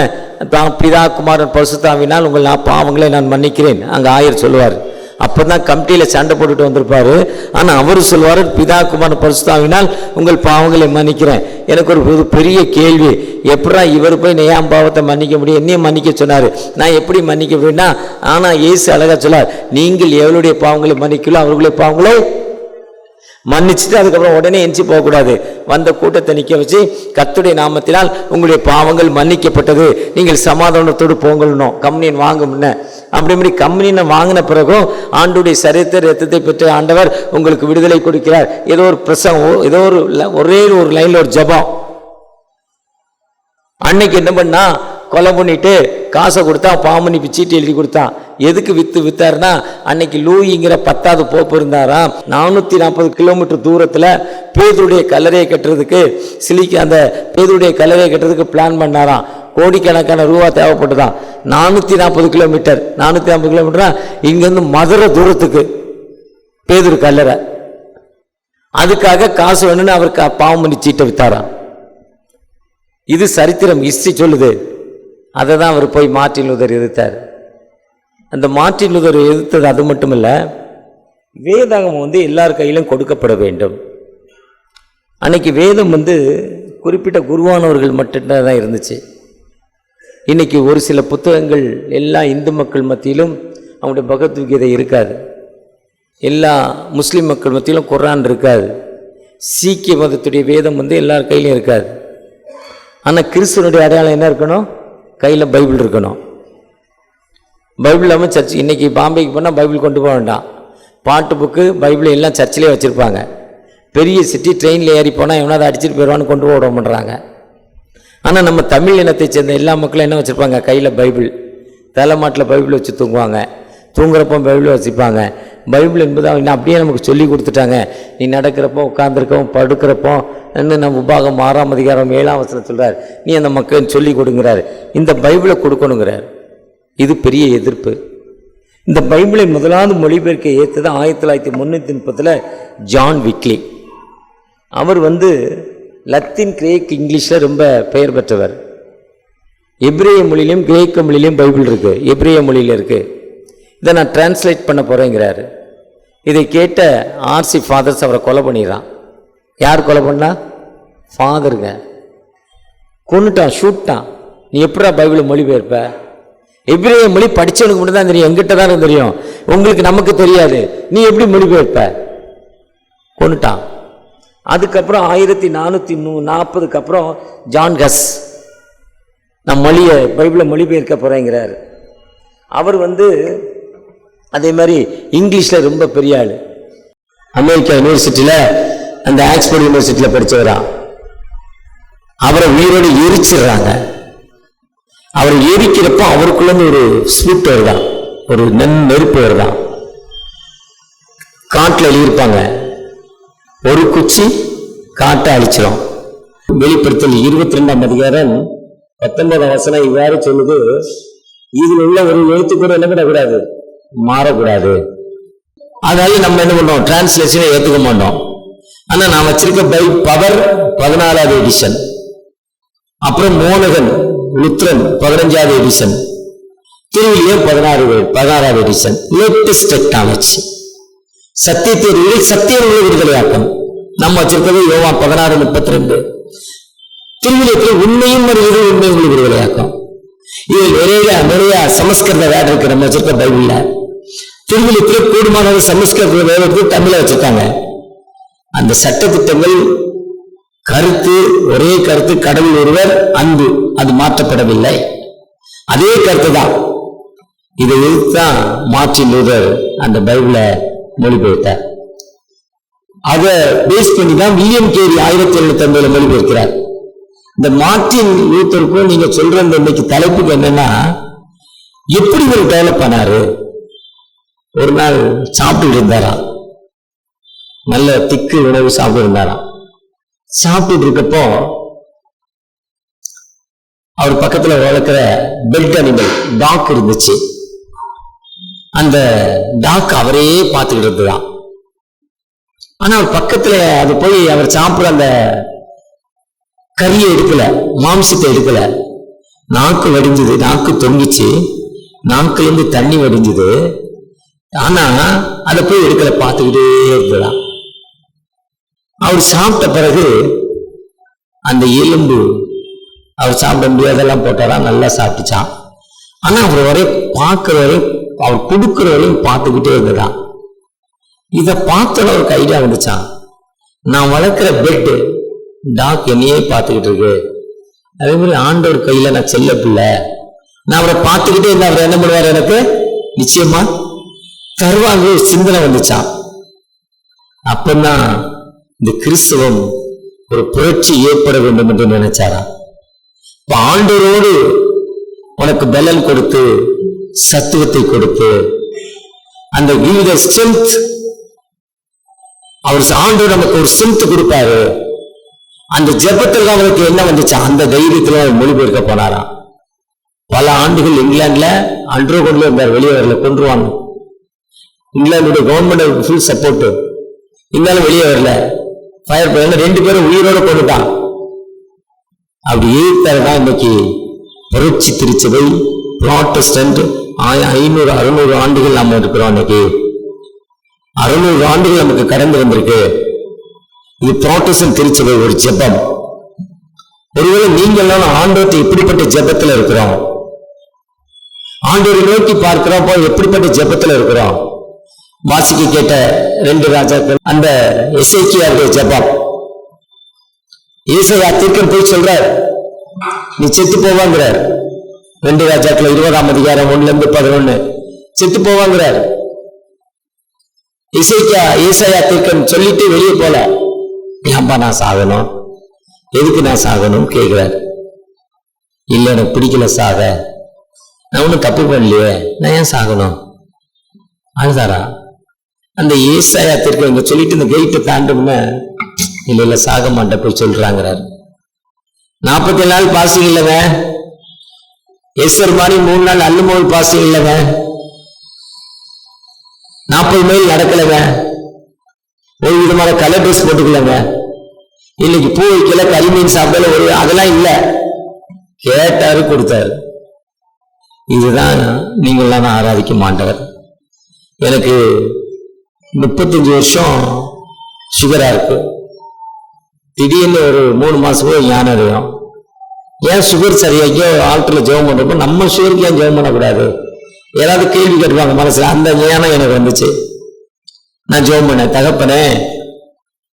பிதா குமாரன் பரிசுத்தாவினால் உங்கள் பாவங்களை நான் மன்னிக்கிறேன் அங்கே ஆயர் சொல்லுவார். அப்போ தான் கமிட்டியில் சண்டை போட்டுட்டு வந்திருப்பார். ஆனால் அவர் சொல்லுவார், பிதா குமாரன் பரிசுத்தாவினால் உங்கள் பாவங்களை மன்னிக்கிறேன். எனக்கு ஒரு பெரிய கேள்வி, எப்படா இவர் போய் நெய்யாம் பாவத்தை மன்னிக்க முடியும், என்னையும் மன்னிக்க சொன்னார், நான் எப்படி மன்னிக்க முடியும்னா? ஆனால் இயேசு அழகா சொல்லார், நீங்கள் எவளுடைய பாவங்களை மன்னிக்கலோ அவர்களுடைய பாவங்களை மன்னிச்சுட்டு அதுக்கப்புறம் உடனே எஞ்சி போகக்கூடாது. வந்த கூட்டத்தை நிற்க வச்சு கர்த்தருடைய நாமத்தினால் உங்களுடைய பாவங்கள் மன்னிக்கப்பட்டது, நீங்கள் சமாதானத்தோடு போங்கணும் கம்யூனியன் வாங்க முன்ன. அப்படி கம்யூனியனை வாங்கின பிறகும் ஆண்டுடைய சரீரத்தை ரத்தத்தை பெற்ற ஆண்டவர் உங்களுக்கு விடுதலை கொடுக்கிறார். ஏதோ ஒரு பிரசங்கம், ஏதோ ஒரே ஒரு லைன்ல ஒரு ஜெபம். அன்னைக்கு என்ன பண்ணா, கொலை பண்ணிட்டு காசை கொடுத்தா, பாவமன்னிப்பு சீட்டு எழுதி கொடுத்தான். எதுக்கு வித்தாருன்னா, அன்னைக்கு லூயிங்கிற 10வது போப்பு இருந்தாராம். 440 கிலோமீட்டர் தூரத்தில் பேதுருடைய கல்லறையை கட்டுறதுக்கு அந்த பேதுருடைய கல்லறையை கட்டுறதுக்கு பிளான் பண்ணாராம். கோடிக்கணக்கான ரூபா தேவைப்பட்டுதான். 440 கிலோமீட்டர், 440 கிலோமீட்டரா இங்கிருந்து மதுரை தூரத்துக்கு பேதுரு கல்லறை. அதுக்காக காசு வேணும்னு அவருக்கு பாவமன்னி சீட்டை வித்தாராம். இது சரித்திரம், ஹிஸ்டரி சொல்லுது. அதை தான் அவர் போய் மார்ட்டின் லூதர் எதிர்த்தார். அந்த மார்ட்டின் லூதர் எதிர்த்தது அது மட்டும் இல்லை, வேதாகம் எல்லார் கையிலும் கொடுக்கப்பட வேண்டும். அன்னைக்கு வேதம் குறிப்பிட்ட குருவானவர்கள் மட்டும்தான் இருந்துச்சு. இன்னைக்கு ஒரு சில புத்தகங்கள் எல்லா இந்து மக்கள் மத்தியிலும் அவங்களுடைய பகவத்கீதை இருக்காது. எல்லா முஸ்லீம் மக்கள் மத்தியிலும் குர்ஆன் இருக்காது. சீக்கிய மதத்துடைய வேதம் எல்லார் கையிலும் இருக்காது. ஆனால் கிறிஸ்துவனுடைய அடையாளம் என்ன இருக்கணும்? கையில் பைபிள் இருக்கணும். பைபிள் இல்லாமல் சர்ச், இன்றைக்கி பாம்பேக்கு போனால் பைபிள் கொண்டு போக வேண்டாம். பாட்டு புக்கு பைபிள் எல்லாம் சர்ச்சிலே வச்சுருப்பாங்க. பெரிய சிட்டி ட்ரெயினில் ஏறி போனால் எவனாவது அடிச்சுட்டு போயிடுவான்னு கொண்டு போட பண்ணுறாங்க. ஆனால் நம்ம தமிழ் இனத்தை சேர்ந்த எல்லா மக்களும் என்ன வச்சுருப்பாங்க? கையில் பைபிள், தலைமாட்டில் பைபிள் வச்சு தூங்குவாங்க. தூங்குறப்போ பைபிள் வச்சுப்பாங்க. பைபிள் என்பது அவங்க அப்படியே நமக்கு சொல்லி கொடுத்துட்டாங்க. நீ நடக்கிறப்போ, உட்காந்துருக்கவும், படுக்கிறப்போ இன்னும் நம்ம உபாகம் 6ஆம் அதிகாரம் 7ஆம் வசனம் சொல்கிறார், நீ அந்த மக்கள் சொல்லி கொடுங்கிறார். இந்த பைபிளை கொடுக்கணுங்கிறார். இது பெரிய எதிர்ப்பு. இந்த பைபிளை முதலாவது மொழிபெயர்க்க ஏற்றது 1930 ஜான் விக்லி. அவர் லத்தீன், கிரேக், இங்கிலீஷில் ரொம்ப பெயர் பெற்றவர். எபிரேய மொழியிலையும் கிரேக்க மொழியிலையும் பைபிள் இருக்குது. எபிரேய மொழியில் இருக்குது. இதை நான் டிரான்ஸ்லேட் பண்ண போகிறேங்கிறாரு. இதை கேட்ட ஆர்சி ஃபாதர்ஸ் அவரை கொலை பண்ணிடுறான். யார் கொலை பண்ணா? ஃபாதருங்க. கொன்னுட்டான், ஷூட்டான். நீ எப்படா பைபிளை மொழிபெயர்ப்ப? எபிரேய மொழி படித்தவனுக்கு மட்டும் தான் தெரியும், எங்கிட்ட தான் தெரியும், உங்களுக்கு நமக்கு தெரியாது. நீ எப்படி மொழிபெயர்ப்ப? கொன்னுட்டான். அதுக்கப்புறம் 1440 அப்புறம் ஜான் ஹஸ் நான் பைபிளை மொழிபெயர்க்க போகிறேங்கிறார். அவர் அதே மாதிரி இங்கிலீஷில் ரொம்ப பெரிய ஆள். அமெரிக்கா யூனிவர்சிட்டியில், அந்த ஆக்ஸ்போர்ட் யூனிவர்சிட்டியில் படித்தவரா. அவரை உயிரோடு எரிச்சிடுறாங்க. அவரை எரிக்கிறப்ப அவருக்குள்ள ஒரு ஸ்பிரிட் வருதான், ஒரு நெருப்பு வருதான். காட்டில் எழுதியிருப்பாங்க, ஒரு குச்சி காட்டை அழிச்சிடும். வெளிப்படுத்தல் 22ஆம் அதிகாரம் 19ஆம் வசனம் இவ்வாறு சொல்லுது, இதில் உள்ள ஒரு எழுத்து கூட என்ன பண்ணக்கூடாது, மாறக்கூடாது. அதனால நம்ம என்ன பண்ணோம், டிரான்ஸ்லேஷனை ஏற்றுக்க மாட்டோம். ஆனால் நான் வச்சிருக்க பவர் 14வது எடிஷன், அப்புறம் மோனகன் லுத்ரன் 15வது எடிஷன், திருவிலியம் 16வது எடிஷன். Latest technology. சத்தியத்தை சத்தியம் விடுதலையாக்கம் நம்ம வச்சிருக்கிறது யோவான் 16:32. திருவிலியத்தில் உண்மையும் உண்மையும் விடுதலையாக்கம். இது நிறைய சமஸ்கிருத வேர்டு இருக்கு நம்ம வச்சிருக்க பைபிள்ல. திருவிலியத்தில் கூடுமானது சமஸ்கிருத வேர்டு எடுத்து தமிழை வச்சிருக்காங்க. அந்த சட்டத்திட்டங்கள் கருத்து ஒரே கருத்து, கடவுள் ஒருவர், அன்பு, அது மாற்றப்படவில்லை. அதே கருத்து தான். இதை எதிர்த்துதான் மார்ட்டின் லூதர் அந்த பைபிளை மொழிபெயர்த்தார். அதை பேஸ் பண்ணி தான் வில்லியம் கேரி 1750 மொழிபெயர்க்கிறார். இந்த மார்ட்டின் லூத்தருக்கும் நீங்க சொல்ற இன்னைக்கு தலைப்புக்கு என்னன்னா, எப்படி ஒரு டெவலப் பண்ணாரு. ஒரு நாள் சாப்பிட்டு இருந்தாராம், நல்ல திக்கு உணவு சாப்பிட்டு இருந்தாராம். சாப்பிட்டு இருக்கப்போ அவர் பக்கத்துல வளர்க்கிற பெல்ட் அனிமல் டாக் இருந்துச்சு. அந்த டாக் அவரே பார்த்துக்கிட்டு இருந்துதான். ஆனா அவர் பக்கத்துல அது போய் அவர் சாப்பிட அந்த கறியை எடுக்கல, மாம்சத்தை எடுக்கல. நாக்கு வடிஞ்சது, நாக்கு தொங்கிச்சு, நாக்குல இருந்து தண்ணி வடிஞ்சது. ஆனா அதை போய் எடுக்கல, பார்த்துக்கிட்டே இருந்துதான். அவர் சாப்பிட்ட பிறகு அந்த எலும்பு அவர் சாப்பிட முடியாதெல்லாம் போட்டாராம், நல்லா சாப்பிட்டுச்சான். ஆனா அவர் வரை பார்க்கிற வரையும், அவர் கொடுக்கிற வரையும் பார்த்துக்கிட்டே இருந்ததான். இதை பார்த்தோட அவருக்கு ஐடியா வந்துச்சான், நான் வளர்க்கிற பெட் டாக் என்னையே பார்த்துக்கிட்டு இருக்கு, அதே மாதிரி ஆண்டவர் கையில நான் செல்ல பிள்ளை, நான் அவரை பார்த்துக்கிட்டே இருந்தா அவர் என்ன பண்ணுவார், எனக்கு நிச்சயமா தருவாங்க ஒரு சிந்தனை வந்துச்சான். அப்பதான் இந்த கிறிஸ்தவம் ஒரு புரட்சி ஏற்பட வேண்டும் என்று நினைச்சாரா. ஆண்டவரோடு உனக்கு பலன் கொடுத்து, சத்துவத்தை கொடுத்து, அந்த give the strength, அவர் ஆண்டவர் நமக்கு ஒரு ஸ்ட்ரென்த் கொடுப்பாரு. அந்த ஜெபத்தில் அவருக்கு என்ன வந்துச்சா, அந்த தைரியத்துல மொழிபெயர்க்க போனாராம். பல ஆண்டுகள் இங்கிலாந்துல அன்றோ கொண்டு இருந்தார், வெளியே வரல, கொன்றுவாங்க. இங்கிலாந்துடைய கவர்மெண்ட் ஃபுல் சப்போர்ட், இருந்தாலும் வெளியே வரல. ஃபயர் பண்ண 2 பேரும் உயிரோட கொண்டுட்டான். அப்படி எதிர்த்தால்தான் இன்னைக்கு புரட்சி திருச்சபை புராட்டஸ்டன்ட் 500-600 ஆண்டுகள் நாம இருக்கிறோம். இன்னைக்கு 600 ஆண்டுகள் நமக்கு கடந்து வந்திருக்கு. இது புராட்டஸ்டன்ட் திருச்சபை ஒரு ஜெபம். ஒருவேளை நீங்கள் ஆண்டவத்தை எப்படிப்பட்ட ஜெபத்துல இருக்கிறோம், ஆண்டவரை நோக்கி பார்க்கிறோம், எப்படிப்பட்ட ஜெபத்துல இருக்கிறோம். வாசிக்க கேட்ட 2 ராஜாக்கள், அந்த எசேக்கியாவுடைய ஜெபம். ஏசாயா தீர்க்கன் போய் சொல்றார், நீ செத்து போவாங்கிறார். 2 ராஜாக்கள் 20ஆம் அதிகாரம் 1-11 செத்து போவாங்கிறார். ஏசாயா தீர்க்கன் சொல்லிட்டு வெளியே போல, ஏன்பா நான் சாகணும், எதுக்கு நான் சாகணும் கேட்கிறார். இல்ல எனக்கு பிடிக்கல சாக, நான் ஒன்னும் தப்பு பண்ணலையே, நான் ஏன் சாகணும் அழுதாரா. அந்த ஏசாயா தீர்க்கன் இங்க சொல்லிட்டு இந்த கெயிட்டை தாண்டோம்னா, இல்ல சாக மாட்டேன் போய் சொல்றாங்கிறார். 47 நாள் பாசிங் இல்லவ, எஸ்வர் மாதிரி 3 நாள் அல்லுமோல் பாசிங் இல்லவ, 40 மைல் நடக்கலவ, ஒரு விதமான கலர் ட்ரெஸ் போட்டுக்கலவ, இன்னைக்கு பூ வைக்கல, கரிமீன் சாப்பிடல, ஒரு அதெல்லாம் இல்ல, கேட்டாரு கொடுத்தாரு. இதுதான் நீங்கள்லாம் ஆராதிக்க மாட்டவர். எனக்கு 35 வருஷம் சுகரா இருக்கு. திடீர்னு ஒரு 3 மாசம் ஞானோதயம். ஏன் சுகர் சரியாக்கி ஆல்டர்ல ஜெபம் பண்றப்ப நம்ம சுகருக்கு ஏன் ஜெபம் பண்ணக்கூடாது? ஏதாவது கேள்வி கேட்டுவாங்க மனசுல. அந்த ஞானம் எனக்கு வந்துச்சு. நான் ஜெபம் பண்ணேன், தகப்பனே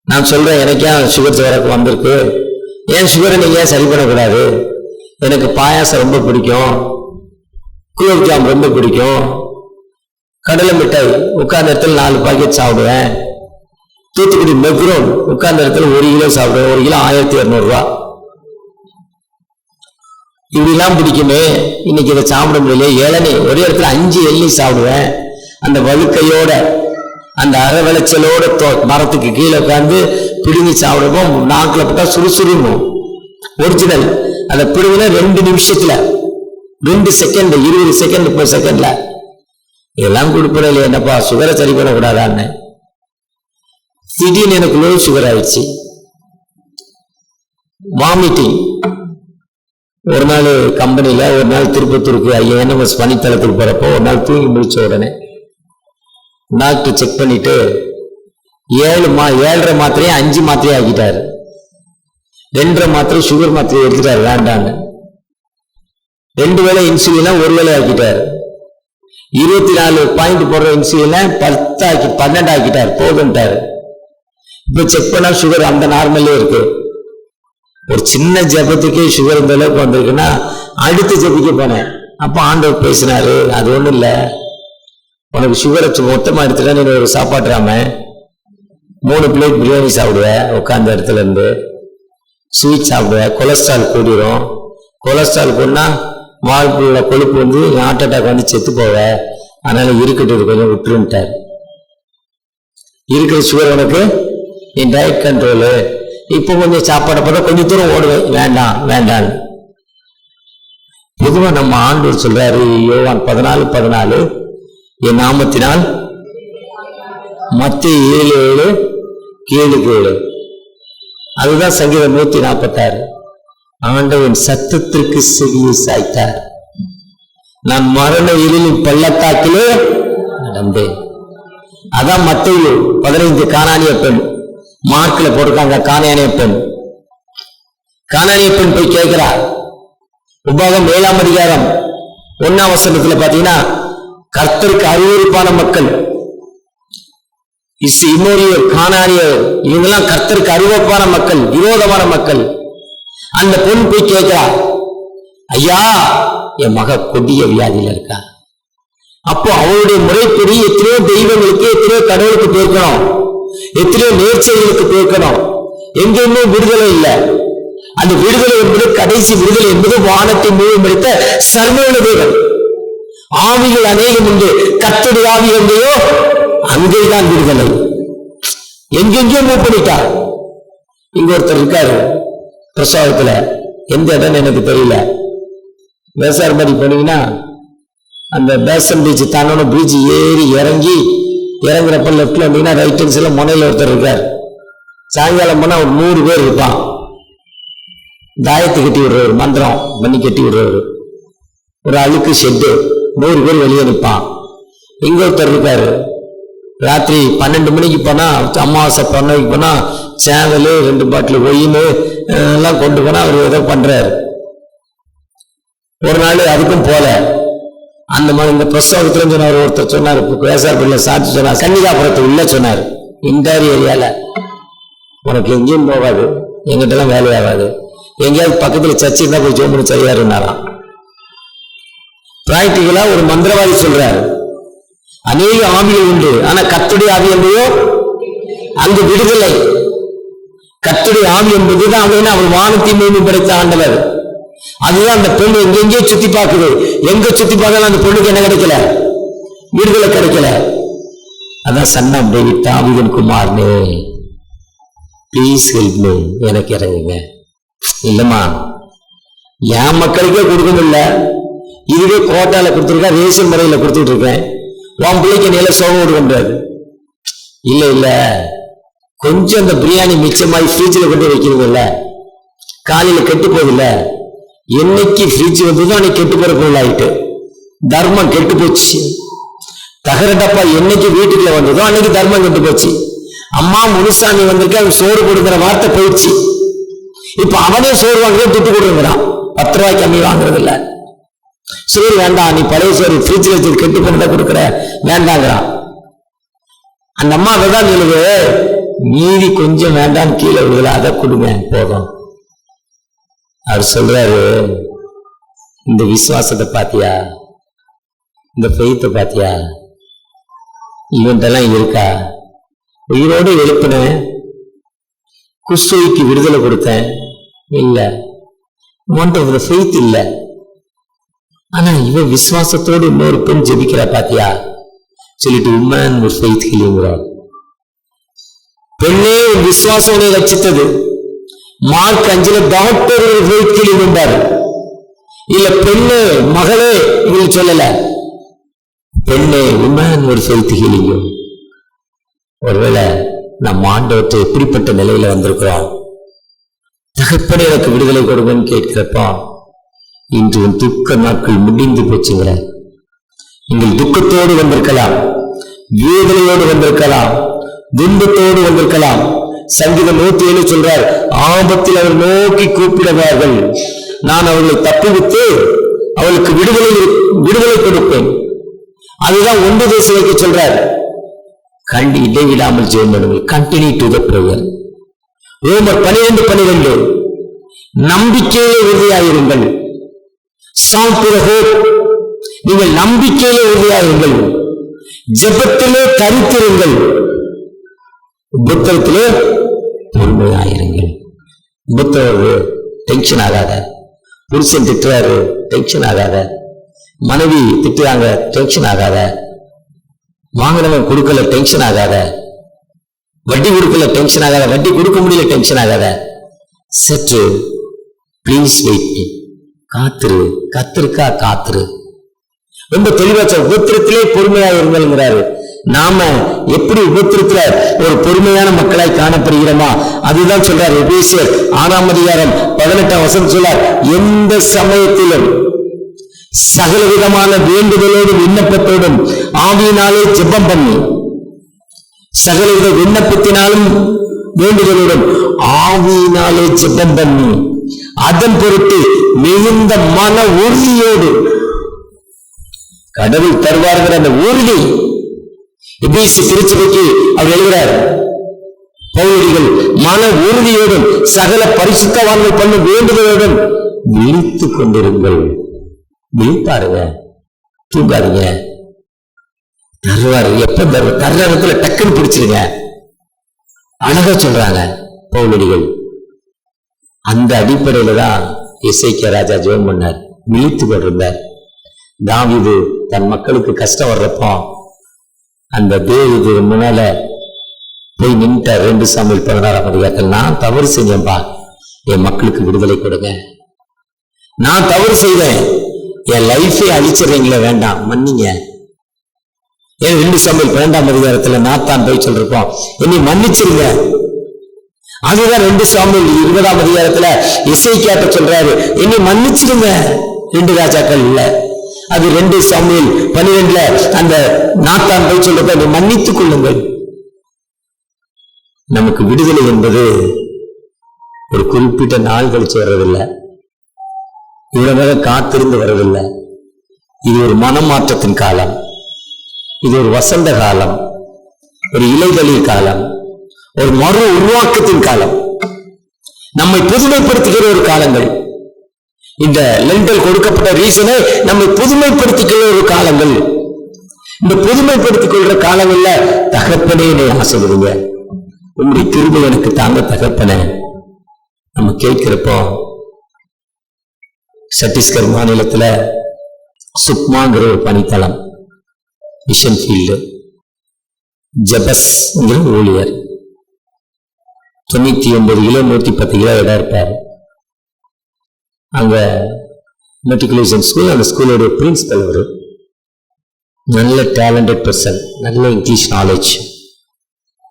நான் சொல்றேன், எனக்கே சுகர் வரக்கு வந்திருக்கு, ஏன் சுகரை நீங்க ஏன் சரி பண்ணக்கூடாது? எனக்கு பாயாசம் ரொம்ப பிடிக்கும், குலோப்ஜாம் ரொம்ப பிடிக்கும், கடலை மிட்டாய் உட்கார்ந்த இடத்துல 4 பாக்கெட் சாப்பிடுவேன், தூத்துக்குடி மெக்ரோன் உட்கார்ந்த இடத்துல 1 கிலோ சாப்பிடுவேன், 1 கிலோ 1200 ரூபா, இப்படிலாம் பிடிக்குமே, இன்னைக்கு இதை சாப்பிட முடியல. இளநீ ஒரே இடத்துல 5 இளநீ சாப்பிடுவேன், அந்த வழுக்கையோட அந்த அரை விளைச்சலோட மரத்துக்கு கீழே உட்காந்து பிடுங்கி சாப்பிடுவோம். நாக்கில் போட்டா சுறுசுறுணும் ஒரிஜினல். அதை பிடுங்கினா 2 நிமிஷத்துல 2 செகண்ட் 20 செகண்ட் 30 செகண்ட்ல இதெல்லாம் கொடுப்பட இல்லையா? என்னப்பா சுகரை சரி பண்ணக்கூடாதான்னு. திடீர்னு எனக்கு லோ சுகர் ஆயிடுச்சு, வாமிட்டிங். ஒரு நாள் கம்பெனியில, ஒரு நாள் திருப்பத்தூருக்கு INMS பணித்தளத்துக்கு போறப்போ, ஒரு நாள் தூங்கி முடிச்ச உடனே டாக்டர் செக் பண்ணிட்டு 7.5 மாத்திரையை 5 மாத்திரையை ஆக்கிட்டாரு. 2.5 மாத்திரை சுகர் மாத்திரையை எடுத்துட்டாரு வேண்டான்னு. 2 வேளை இன்சுலினா 1 வேளை ஆக்கிட்டாரு. 24 பாயிண்ட் போடுற இன்சுலினா 12 ஆக்கிட்டாரு, போதுன்ட்டாரு. இப்ப செக் பண்ணா சுகர் அந்த நார்மலே இருக்கு. ஒரு சின்ன ஜபத்துக்கே சுகர் இந்த அளவுக்கு வந்திருக்குன்னா அடுத்து ஜபிக்க போனேன். அப்ப ஆண்டவர் பேசினாரு, அது ஒண்ணும் இல்ல, உனக்கு சுகரை மொத்தமா எடுத்துட்டா நீ ஒரு சாப்பாடுறாம 3 பிளேட் பிரியாணி சாப்பிடுவேன், உட்கார்ந்த இடத்துல இருந்து ஸ்வீட் சாப்பிடுவேன், கொலஸ்ட்ரால் கூடிரும். கொலஸ்ட்ரால் கூடனா வாழ்க்கையில கொழுப்பு வந்து ஹார்ட் அட்டாக் வந்து செத்து போவ, அதனால இருக்கட்டும் கொஞ்சம் விட்டுருட்டார். இருக்கிற சுகர் உனக்கு நீ டயட் கண்ட்ரோலு, இப்போ கொஞ்சம் சாப்பாடை பார்த்தா கொஞ்சம் தூரம் ஓடுவேன், வேண்டாம் வேண்டாம். பொதுவா நம்ம ஆண்டவர் சொல்றாரு, யோவான் 14:14, என் நாமத்தினால், மத்தேயு 7:7, 7:7. அதுதான் சங்கீதம் 146. ஆண்டவன் சத்தத்திற்கு செவியை சாய்த்தார், நான் மரண இருளின் பள்ளத்தாக்கிலே நடந்தேன். அதான் மத்தேயு 15 கானானிய பெண், மார்க்ல போட்டிருக்காங்க கானானிய பெண். கானானிய பெண் போய் கேட்கிறார். உபாகம் 7ஆம் அதிகாரம் 1ஆம் வசனத்துல பாத்தீங்கன்னா, கர்த்தருக்கு அருவருப்பான மக்கள், இம்மோரியர், கானானியர், இவங்கெல்லாம் கர்த்தருக்கு அருவருப்பான மக்கள், விரோதமான மக்கள். அந்த பெண் போய் கேட்கிறார், ஐயா என் மக கொடிய வியாதியில இருக்கா. அப்போ அவருடைய முறைப்படி எத்தனையோ தெய்வங்களுக்கு, எத்தனையோ கடவுளுக்கு போயிருக்கணும், எத்தனையோ நேர்ச்சைகளுக்கு போயிருக்கணும், எங்கேயுமே விடுதலை இல்லை. அந்த விடுதலை என்பது, கடைசி விடுதலை என்பது வானத்தை மூழ்கடித்த சர்வ தேவன். ஆவிகள் அநேகம் உண்டு, கர்த்தருடைய ஆவி எங்கேயோ அங்கேதான் விடுதலை. எங்கெங்கயோ மூவ் பண்ணிட்டார். இங்க ஒருத்தர் இருக்காரு பிரசவத்துல, எந்த இடம் எனக்கு தெரியல, வேசார்படி போனீங்கன்னா அந்த பேசன் பீச் தானோட பீச் ஏறி இறங்குறப்ப லெப்ட்ல வந்தீங்கன்னா ரைட் ஹேண்ட் சைட்ல முனையில ஒருத்தர் இருக்கார். சாயங்காலம் போனா ஒரு 100 பேர் இருப்பான். தாயத்து கட்டி விடுறவர், மந்திரம் பண்ணி கட்டி விடுறவர், ஒரு அழுக்கு ஷெட்டு, 100 பேர் வெளியே நிற்பான். இங்க ஒருத்தர் இருக்காரு, ராத்திரி 12 மணிக்கு போனா, அமாவாசை பண்ணைக்கு போனா சேவல் 2 பாட்டில் ஒயின் எல்லாம் கொண்டு போனா அவர் ஏதோ பண்றாரு. ஒரு நாள் அதுக்கும் போல, அந்த மாதிரி இந்த பிரசவத்துல சொன்னார். ஒருத்தர் சொன்னார், வேசார்படியில சாட்சி சொன்னார், கன்னிகாபுரத்து உள்ள சொன்னார், இன்டாரி ஏரியால உனக்கு எங்கேயும் போகாது, எங்கிட்ட எல்லாம் வேலையாகாது, எங்கேயாவது பக்கத்துல சர்ச்சை இருந்தா போய் ஜோம்பு சரியா இருந்தாராம். பிராக்டிகலா ஒரு மந்திரவாதி சொல்றாரு, அநேக ஆவிகள் உண்டு, ஆனா கர்த்தருடைய ஆவி என்பதோ அங்கு விடுதலை. கர்த்தருடைய ஆவி என்பதுதான் அவன் வானத்தை பூமி படைத்த ஆண்டவர். அதுதான் அந்த பெண் எங்கெங்கே சுத்தி பார்க்குது. எங்க சுத்தி பார்த்தாலும் அந்த பெண்ணுக்கு என்ன கிடைக்கல? விடுதலை கிடைக்கல. அதான் சன் ஆஃப் டேவிட், தாவீதின் குமாரனே ப்ளீஸ் ஹெல்ப் மீ, எனக்கு இறங்குங்க. இல்லம்மா, என் மக்களுக்கே கொடுக்க முடியல, இதுவே கோட்டால கொடுத்துருக்கேன், ரேஷன் முறையில கொடுத்துட்டு இருக்கேன், உன் பிள்ளைக்கு நில சோகம் கொடுக்க முடியாது. இல்ல இல்ல, கொஞ்சம் அந்த பிரியாணி மிச்சமாயி ஃப்ரிட்ஜில் கொண்டு வைக்கிறீங்கல்ல, காலையில கெட்டு போகுதுல்ல, என்னைக்கு ஃப்ரிட்ஜ் வந்ததோ அன்னைக்கு கெட்டு போற பொருள் ஆயிட்டு, தர்மம் கெட்டு போச்சு. தகர டப்பா என்னைக்கு வீட்டுக்குள்ள வந்ததோ அன்னைக்கு தர்மம் கெட்டு போச்சு. அம்மா முனுசாமி வந்திருக்க அவன் சோறு கொடுக்குற வார்த்தை போயிடுச்சு. இப்ப அவனே சோறு வாங்குறது துட்டு கொடுக்குறான், 10 ரூபாய்க்கு கம்மி வாங்குறது இல்ல. சோறு வேண்டாம், நீ பழைய சோறு ஃப்ரிட்ஜில் வச்சு கெட்டு போனதை கொடுக்குற வேண்டாங்கிறான். அந்த அம்மா அதான் சொல்லுது, மீதி கொஞ்சம் வேண்டாம் கீழே விடுதல, அதை கொடுங்க போதும். அவர் சொல்றாரு, இந்த விசுவாசத்தை பாத்தியா, இந்த பெய்த்தை பாத்தியா, இவன்ட்டெல்லாம் இருக்கா? உயிரோடு எழுப்பினேன், குஷ்டோய்க்கு விடுதலை கொடுத்தேன், இல்ல உன்கிட்ட ஃபெய்த் இல்ல. ஆனா இவன் விசுவாசத்தோடு இன்னொரு பெண் ஜெபிக்கிறா பாத்தியா சொல்லிட்டு உமன் ஒரு ஃபெய்த் ஹீலிங்கிறார். பெண்ணே விசுவாசம் உன்னை ரட்சித்தது. மார்க் 5 டாக்டர் ஒரு ஃபெய்த் ஹீலிங் உண்டாரு. இல்ல பெண்ணு மகளே இவங்க சொல்லல, பெண்ணே உமன் ஒரு ஃபெய்த் ஹீலிங். ஒருவேளை நம்ம ஆண்டவற்றை எப்படிப்பட்ட நிலையில வந்திருக்கிறோம்? தகப்பனே எனக்கு விடுதலை கொடுங்கன்னு கேட்கிறப்பா, இன்று உன் துக்க நாட்கள் முடிந்து போச்சுங்கிற. நீங்கள் துக்கத்தோடு வந்திருக்கலாம், வேதனையோடு வந்திருக்கலாம், துன்பத்தோடு வந்திருக்கலாம். சங்கீதம் 107 சொல்றார், ஆபத்தில் அவர் நோக்கி கூப்பிடுவார்கள், நான் அவர்களை தப்புவித்து அவளுக்கு விடுதலை கொடுப்பேன். அதுதான் 1 தேசம் சொல்றார், கண்டி இடைவிடாமல் ஜெபம் பண்ணுங்கள், கண்டினியூ டு தி பிரேயர். ரோமர் 12:12 நம்பிக்கையிலே உறுதியாயிருங்கள். சாங் டு தி ஹோப், நீங்கள் நம்பிக்கையிலே உறுதியாயிருங்கள், ஜெபத்திலே தரித்திருங்கள், உபத்திரத்திலே பொறுமையாயிருங்கள். உபத்திரம் டென்ஷன் ஆகாத, புருஷன் திட்டுறாரு டென்ஷன் ஆகாத, மனைவி திட்டுறாங்க டென்ஷன் ஆகாத, வாங்கினவன் கொடுக்கல டென்ஷன் ஆகாத, வட்டி கொடுக்கல டென்ஷன் ஆகாத, வட்டி கொடுக்க முடியல டென்ஷன் ஆகாத, சற்று ப்ளீஸ் வெயிட், காத்துரு, கத்திருக்கா காத்துரு. ரொம்ப தெளிவாச்ச, உபத்திரத்திலே பொறுமையாக இருங்கள்ங்கிறாரு. நாம எப்படி உபத்திரத்துல ஒரு பொறுமையான மக்களாய் காணப்படுகிறோமா? அதுதான் சொல்றாரு எபேசியர் 6:18 சொல்றார், எந்த சமயத்திலும் சகல விதமான வேண்டுதலோடும் விண்ணப்பத்தோடும் ஆவியினாலே ஜெபம் பண்ணி, சகலவித விண்ணப்பத்தினாலும் வேண்டுதலோடும் ஆவியினாலே ஜெபம் பண்ணி, அதன் பொருட்டு மிகுந்த மன உறுதியோடு, கடவுள் தருவார்கள் அந்த உறுதி. எபேசு திருச்சபைக்கு அவர் எழுதுகிறார், பவுலடிகள் மன உறுதியோடும் சகல பரிசுத்தவான்கள் பண்ண வேண்டுதலோடும் விழித்துக் கொண்டிருங்கள். விழிப்பாருங்க, தூங்காருங்க, தருவாரு. எப்ப தர்ற இடத்துல டக்குன்னு பிடிச்சிருங்க. அழகா சொல்றாங்க பவுலடிகள். அந்த அடிப்படையில தான் எசேக்கியா ராஜா ஜெபம் பண்ணார், விழித்து கொண்டிருந்தார். தாவீது தன் மக்களுக்கு கஷ்டம் வர்றப்போ அந்த தேவீது முன்னால போய் நின்ட்டார். 2 சாமுவேல் 16 நான் தவறு செஞ்சேன்பா, என் மக்களுக்கு விடுதலை கொடுங்க. நான் தவறு செய்தேன், என் லைஃபை அழிச்சிடுறீங்களே, வேண்டாம் மன்னிங்க. ஏன் 2 சாமுவேல் 12 நாத்தான் போய் சொல்றப்போம், என்னை மன்னிச்சிருங்க. அதுதான் 2 சாமுவேல் 20 எசேக்கியாட்ட சொல்றாரு, என்னை மன்னிச்சிருங்க. 2 ராஜாக்கள் இல்ல, அது 2 சாமுவேல் 12 அந்த நாத்தான் போய் சொல்றப்ப என்னை மன்னித்துக் கொள்ளுங்கள். நமக்கு விடுதலை என்பது ஒரு குறிப்பிட்ட நாள் கழிச்சு வர்றதில்லை, இவ்வளவு காத்திருந்து வரவில்லை. இது ஒரு மனமாற்றத்தின் காலம், இது ஒரு வசந்த காலம், ஒரு இலைதளிர் காலம், ஒரு மறு உருவாக்கத்தின் காலம், நம்மை புதுமைப்படுத்துகிற ஒரு காலங்கள். இந்த லெண்டல் கொடுக்கப்பட்ட ரீசனை நம்மை புதுமைப்படுத்திக்கிற ஒரு காலங்கள். இந்த புதுமைப்படுத்திக் கொள்ற காலங்கள்ல தகப்பனே என்னை ஆசைப்படுங்க, உங்களுடைய கிருபை எனக்கு தாங்க தகப்பனே. நம்ம கேட்கிறப்போ சத்தீஸ்கர் மாநிலத்துல சுக்மாங்கிற ஒரு பணித்தளம், மிஷன் ஃபீல்டு, ஜபஸ் ஊழியர் 99 கிலோ 110 கிலோ இடம் இருப்பார். அங்க மெட்ரிகுலேஷன் ஸ்கூல், அந்த ஸ்கூலோட பிரின்சிபல் அவர் நல்ல டேலண்டட் பர்சன், நல்ல இங்கிலீஷ் நாலேஜ்,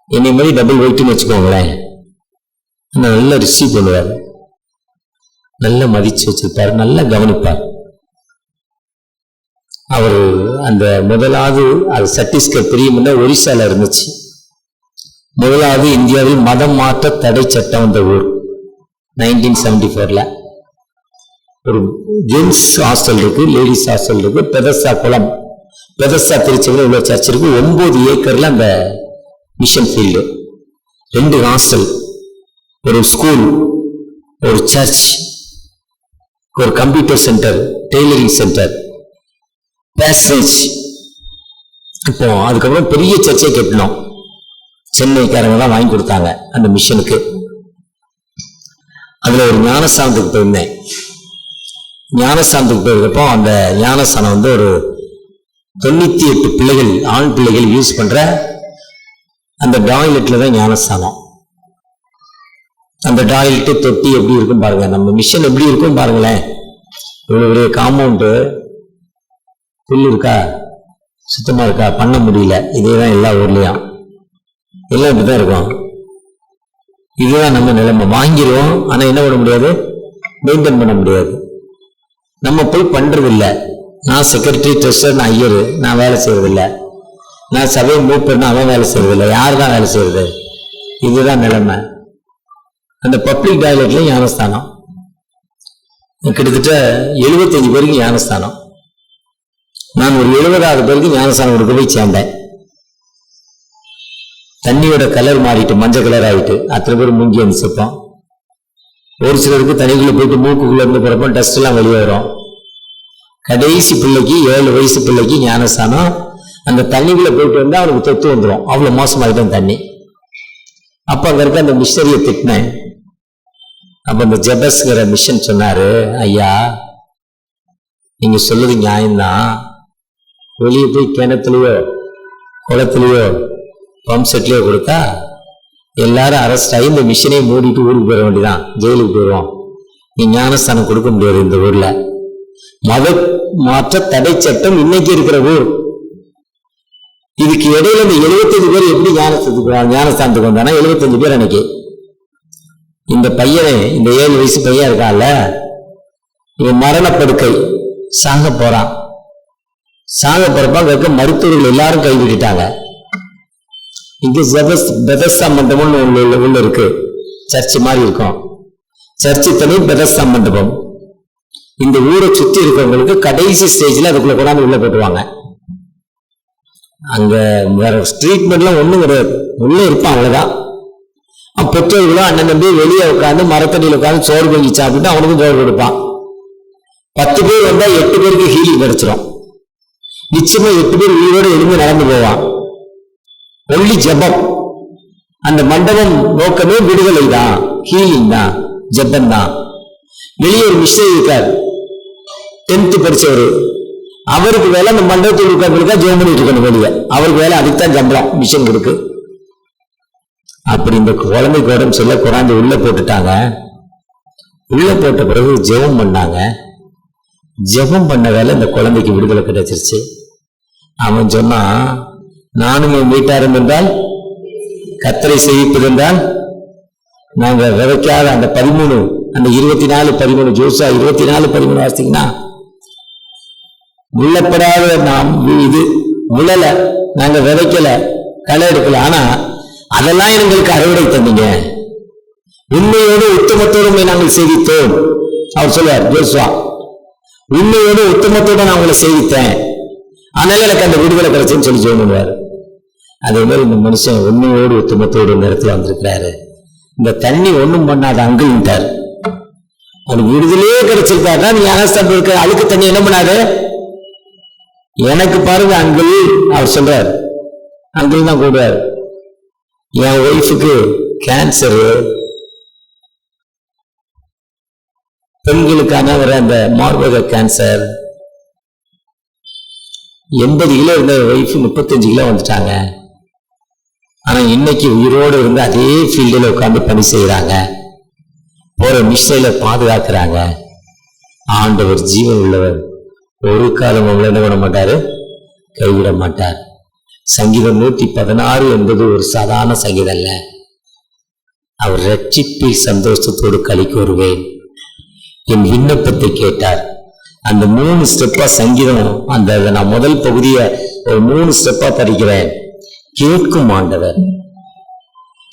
என்னை மாதிரி டபுள் வெயிட்னு வச்சுக்கோங்களேன். நல்லா ரிசீவ் பண்ணுவார், நல்ல மதிச்சு வச்சிருப்பார், நல்லா கவனிப்பார். அவர் அந்த முதலாவது அது சத்தீஸ்கர் பெரிய முன்ன ஒரிசால இருந்துச்சு. முதலாவது இந்தியாவில் மதம் மாற்ற தடை சட்டம் வந்த ஊர் 1974. ஒரு ஜென்ஸ் ஹாஸ்டல் இருக்கு, லேடிஸ் ஹாஸ்டல் இருக்கு, பெதஸ்தா குளம், பெதஸ்தா திருச்சியில் உள்ள சர்ச் இருக்கு. 9 ஏக்கர்ல அந்த மிஷன் ஃபீல்டு, 2 ஹாஸ்டல், ஒரு ஸ்கூல், ஒரு சர்ச், ஒரு computer centre, tailoring centre, passage. இப்போ அதுக்கப்புறம் பெரிய சர்ச்சை கட்டணும். சென்னைக்காரங்க தான் வாங்கி கொடுத்தாங்க அந்த மிஷனுக்கு. அதுல ஒரு ஞானஸ்தானத்துக்கு போயிருந்தேன். ஞானஸ்தானத்துக்கு போயிருக்கப்போ அந்த ஞானஸ்தானம் வந்து ஒரு 98 பிள்ளைகள், ஆண் பிள்ளைகள் யூஸ் பண்ற அந்த டாய்லெட்ல தான் ஞானஸ்தானம். அந்த டாய்லெட்டு தொட்டி எப்படி இருக்கும் பாருங்க, நம்ம மிஷன் எப்படி இருக்கும் பாருங்களேன். இவ்வளவு பெரிய காம்பவுண்டு, புல் இருக்கா, சுத்தமா இருக்கா, பண்ண முடியல. இதேதான் எல்லா ஊர்லயும், எல்லாம் இப்படிதான் இருக்கும். இதுதான் நம்ம நிலைமை. வாங்கிடுவோம், ஆனா என்ன பண்ண முடியாது, மெயின்டைன் பண்ண முடியாது. நம்ம போய் பண்றது இல்லை. நான் செக்ரட்டரி, ட்ரெஷரர், நான் ஐயரு, நான் வேலை செய்யறது இல்லை. நான் சபை மூப்பர்னா அவன் வேலை செய்யறது இல்லை. யாரு தான் வேலை செய்யறது? இதுதான் நிலைமை. அந்த பப்ளிக் டாய்லெட்ல ஞானஸ்தானம் கிட்டத்தட்ட 75 பேருக்கு ஞானஸ்தானம். நான் ஒரு 70வது பேருக்கு ஞானஸ்தானம் கொடுக்க போய் சேர்ந்தேன். தண்ணியோட கலர் மாறிட்டு மஞ்சள் கலர் ஆகிட்டு அத்தனை பேர் மூங்கி அனுப்பிச்சிருப்போம். ஒரு சிலருக்கு தண்ணிக்குள்ள போயிட்டு மூக்குக்குள்ள இருந்து போறப்போ டஸ்ட் எல்லாம் வெளியே வரும். கடைசி பிள்ளைக்கு 7 வயசு பிள்ளைக்கு ஞானஸ்தானம். அந்த தண்ணிக்குள்ள போயிட்டு வந்தா அவனுக்கு தொத்து வந்துடும், அவ்வளவு மோசமாயிடும் தண்ணி. அப்ப அங்க இருக்க அந்த மிஷனரியை திட்டினேன். அப்ப அந்த ஜெபஸ்ங்கிற மிஷன் சொன்னாரு, ஐயா நீங்க சொல்லுது நியாயம்தான். வெளியே போய் கிணத்துலயோ குளத்துலயோ பம்ப் செட்லயோ கொடுத்தா எல்லாரும் அரெஸ்ட் ஆகி இந்த மிஷனை மூடிட்டு ஊருக்கு போயிட வேண்டியதான், ஜெயிலுக்கு போயிடுவோம். நீ ஞானஸ்தானம் கொடுக்க முடியாது இந்த ஊர்ல. மத மாற்ற தடை சட்டம் இன்னைக்கு இருக்கிற ஊர். இதுக்கு இடையில இந்த 75 பேர் எப்படி ஞானஸ்தானத்துக்கு வந்தானா? 75 பேர் அன்னைக்கு. இந்த பையனை, இந்த 7 வயசு பையன் இருக்கான்ல, இவன் மரணப்படுக்கை, சாக போறான். சாக போறப்ப அங்க இருக்க மருத்துவர்கள் எல்லாரும் கைவிட்டுட்டாங்க. இங்க பெதஸ்தா மண்டபம்னு உள்ள இருக்கு, சர்ச் மாதிரி இருக்கும். சர்ச்சு தனி, பெதஸ்தா மண்டபம். இந்த ஊரை சுத்தி இருக்கிறவங்களுக்கு கடைசி ஸ்டேஜ்ல அதுக்குள்ள கொண்டாந்து உள்ள போட்டுருவாங்க. அங்க வேற ட்ரீட்மெண்ட்லாம் ஒண்ணும் கிடையாது, உள்ள இருப்பான் அவ்வளவுதான். பெற்றோர்களும் அண்ணன் தம்பி வெளியே உட்காந்து மரத்தடியில் உட்காந்து சோறு பொங்கி சாப்பிட்டு அவனுக்கும் சோறு கொடுப்பான். 10 பேர் வந்தா 8 பேருக்கு ஹீலிங் கிடைச்சிடும். நிச்சயமா 8 பேர் உயிரோடு எழுந்து நடந்து போவான். ஒன்லி ஜபம். அந்த மண்டபம் நோக்கமே விடுதலை தான், ஹீலிங் தான், ஜபம் தான். வெளியே ஒரு மிஷனரி இருக்கார், 10th படிச்சவரு. அவருக்கு வேலை அந்த மண்டபத்தில் உட்கார்ந்து ஜெபம் பண்ணிட்டு இருக்கணும் வெளியே. அவருக்கு வேலை அதுக்குத்தான் சம்பளம், மிஷன் கொடுக்கு. அப்படி இந்த குழந்தைக்கு உடம்பு சொல்ல குழந்தை உள்ள போட்டுட்டாங்க. உள்ள போட்ட பிறகு ஜெபம் பண்ணாங்க. ஜெபம் பண்ண வேலை இந்த குழந்தைக்கு விடுதலை கிடைச்சிருச்சு. அவன் சொன்னா, நானும் என் வீட்டாரும் என்றால் கத்தரை செய்விப்பதென்றால் நாங்க விதைக்காத அந்த 13, அந்த 24-13 ஜோசா 24-13 வாசித்தீங்கன்னா, முள்ளப்படாத நாம் இது முழல, நாங்க விதைக்கல, களை எடுக்கல, ஆனா அதெல்லாம் எங்களுக்கு அறுவடை தந்தீங்க. உண்மையோடு உத்தமத்தோடு நாங்கள் சேவித்தோம். அவர் சொல்லுவார் ஜோசுவா, உண்மையோடு உத்தமத்தோடு நான் உங்களை சேவித்தேன், அதனால எனக்கு அந்த விடுதலை கிடைச்சுன்னு சொல்லி சொல்லுவார். அதே மாதிரி இந்த மனுஷன் உண்மையோடு உத்தமத்தோடு நேரத்தில் வந்திருக்கிறாரு. இந்த தண்ணி ஒண்ணும் பண்ணாத அங்கிள்ட்டார். அவனுக்கு விடுதலையே கிடைச்சிருக்காருன்னா, நீ ஞானஸ்தானம் இருக்க அழுக்கு தண்ணி என்ன பண்ணாரு? எனக்கு பாருங்க அங்கிள், அவர் சொல்றார், அங்கிள் தான் கூடுவார். என் ஒய்ஃபுக்கு கேன்சரு, பெண்களுக்கான வர அந்த மார்பக கேன்சர், 80 கிலோ இருந்த ஒய்ஃபு 35 கிலோ வந்துட்டாங்க. ஆனா இன்னைக்கு உயிரோடு இருந்து அதே ஃபீல்டில் உட்கார்ந்து பணி செய்யறாங்க, போற மிஷனில பாதுகாக்கிறாங்க. ஆண்டவர் ஜீவன் உள்ளவர், ஒரு காலம் அவங்களை என்ன பண்ண மாட்டாரு, கைவிட மாட்டார். சங்கீதம் 116 என்பது ஒரு சாதாரண சங்கீதம் அல்ல. அவர் ரட்சிப்பில் சந்தோஷத்தோடு களி கூறுவேன், என் விண்ணப்பத்தை கேட்டார், அந்த 3 ஸ்டெப்பா சங்கீதம், அந்த நான் முதல் பகுதியை ஒரு 3 ஸ்டெப்பா படிக்கிறேன். கேட்கும் ஆண்டவர்,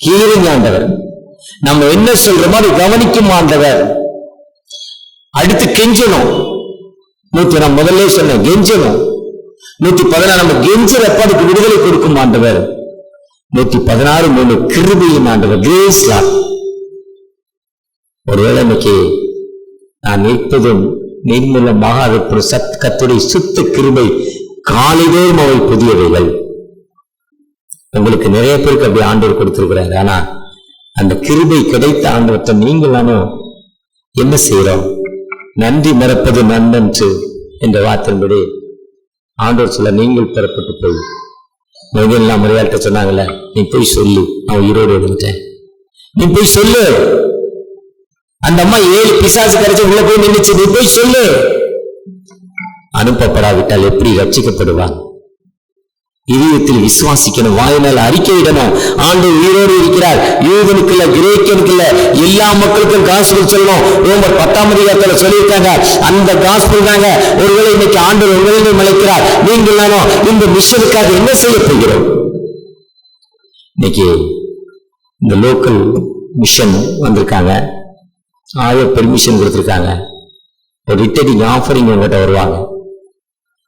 ஹீரிங் ஆண்டவர், நம்ம என்ன சொல்ற மாதிரி கவனிக்கும் ஆண்டவர். அடுத்து கெஞ்சணும். நான் முதல்ல சொன்னேன் கெஞ்சணும். 116 நம்ம கெஞ்சறப்ப அதுக்கு விடுதலை கொடுக்கும் ஆண்டவர். 116:3 கிருபையின் ஆண்டவர், கிரேஸ் லார்ட். ஒருவேளை இன்னைக்கு நான் நிற்பதும் நிர்மூலமாக அது கர்த்தருடைய சுத்த கிருபை, காலைதோறும் அவை புதியவைகள். உங்களுக்கு நிறைய பேருக்கு அப்படி ஆண்டவர் கொடுத்திருக்கிறார். ஆனா அந்த கிருபை கிடைத்த ஆண்டவற்றை நீங்கள் நானும் என்ன செய்யறோம்? நன்றி மறப்பது நன்றன்று என்ற வார்த்தையின்படி ஆண்டவர் சொல்ல, நீங்கள் பெறப்பட்டு போய் முதல்லாம் மரியாதை சொன்னாங்கல்ல, நீ போய் சொல்லு நான் உயிரோடு இருந்துட்டேன், நீ போய் சொல்லு. அந்த அம்மா 7 பிசாசு கிடைச்சு உள்ள போய் நின்றுச்சு, நீ போய் சொல்லு. அனுப்பப்படாவிட்டால் எப்படி ரட்சிக்கப்படுவான்? இதயத்தில் விசுவாசிக்கணும், வாயினால் அறிக்கையிடணும். ஆண்டவர் உயிரோடு இருக்கிறார். யூதனுக்கு இல்ல, கிரேக்கனுக்கு இல்ல, எல்லா மக்களுக்கும் காஸ்பல் சொல்லணும். ரோமர் 10ஆம் அதிகாரத்துல சொல்லியிருக்காங்க. அந்த காஸ்பல் தாங்க. ஒருவேளை இன்னைக்கு ஆண்டவர் உங்களிடம் மலைக்கிறார். நீங்கள் நானும் இந்த மிஷனுக்காக என்ன செய்ய போகிறோம்? இன்னைக்கு இந்த லோக்கல் மிஷன் வந்திருக்காங்க, பெர்மிஷன் கொடுத்திருக்காங்க. ஒரு ரிட்டர்னிங் ஆஃபரிங் உங்ககிட்ட வருவாங்க.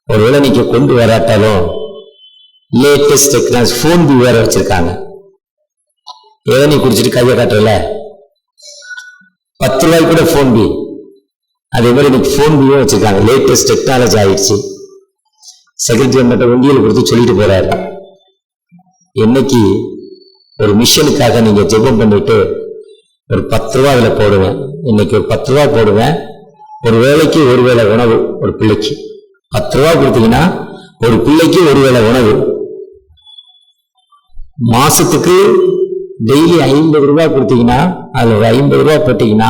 ஒருவேளை நீங்க கொண்டு வராட்டாலும் லேட்டஸ்ட் டெக்னாலஜி போன் பி வேற வச்சிருக்காங்க. ஏதோ நீ குடிச்சிட்டு கையை காட்டுறல, 10 ரூபாய்க்கு கூட போன் பி. அதே மாதிரி இன்னைக்கு போன் பியும் வச்சிருக்காங்க. லேட்டஸ்ட் டெக்னாலஜி ஆயிடுச்சு. செக்ரட்டரி மட்டும் வண்டியில் கொடுத்து சொல்லிட்டு போறாரு. என்னைக்கு ஒரு மிஷனுக்காக நீங்க ஜெபம் பண்ணிட்டு ஒரு 10 ரூபா அதுல போடுவேன், இன்னைக்கு ஒரு 10 ரூபா போடுவேன். ஒரு வேளைக்கு ஒரு வேளை உணவு, ஒரு பிள்ளைக்கு 10 ரூபா கொடுத்தீங்கன்னா ஒரு பிள்ளைக்கு ஒரு வேளை உணவு. மாசத்துக்கு டெய்லி 50 ரூபாய் கொடுத்தீங்கன்னா, அதுல ஒரு 50 ரூபாய் போட்டீங்கன்னா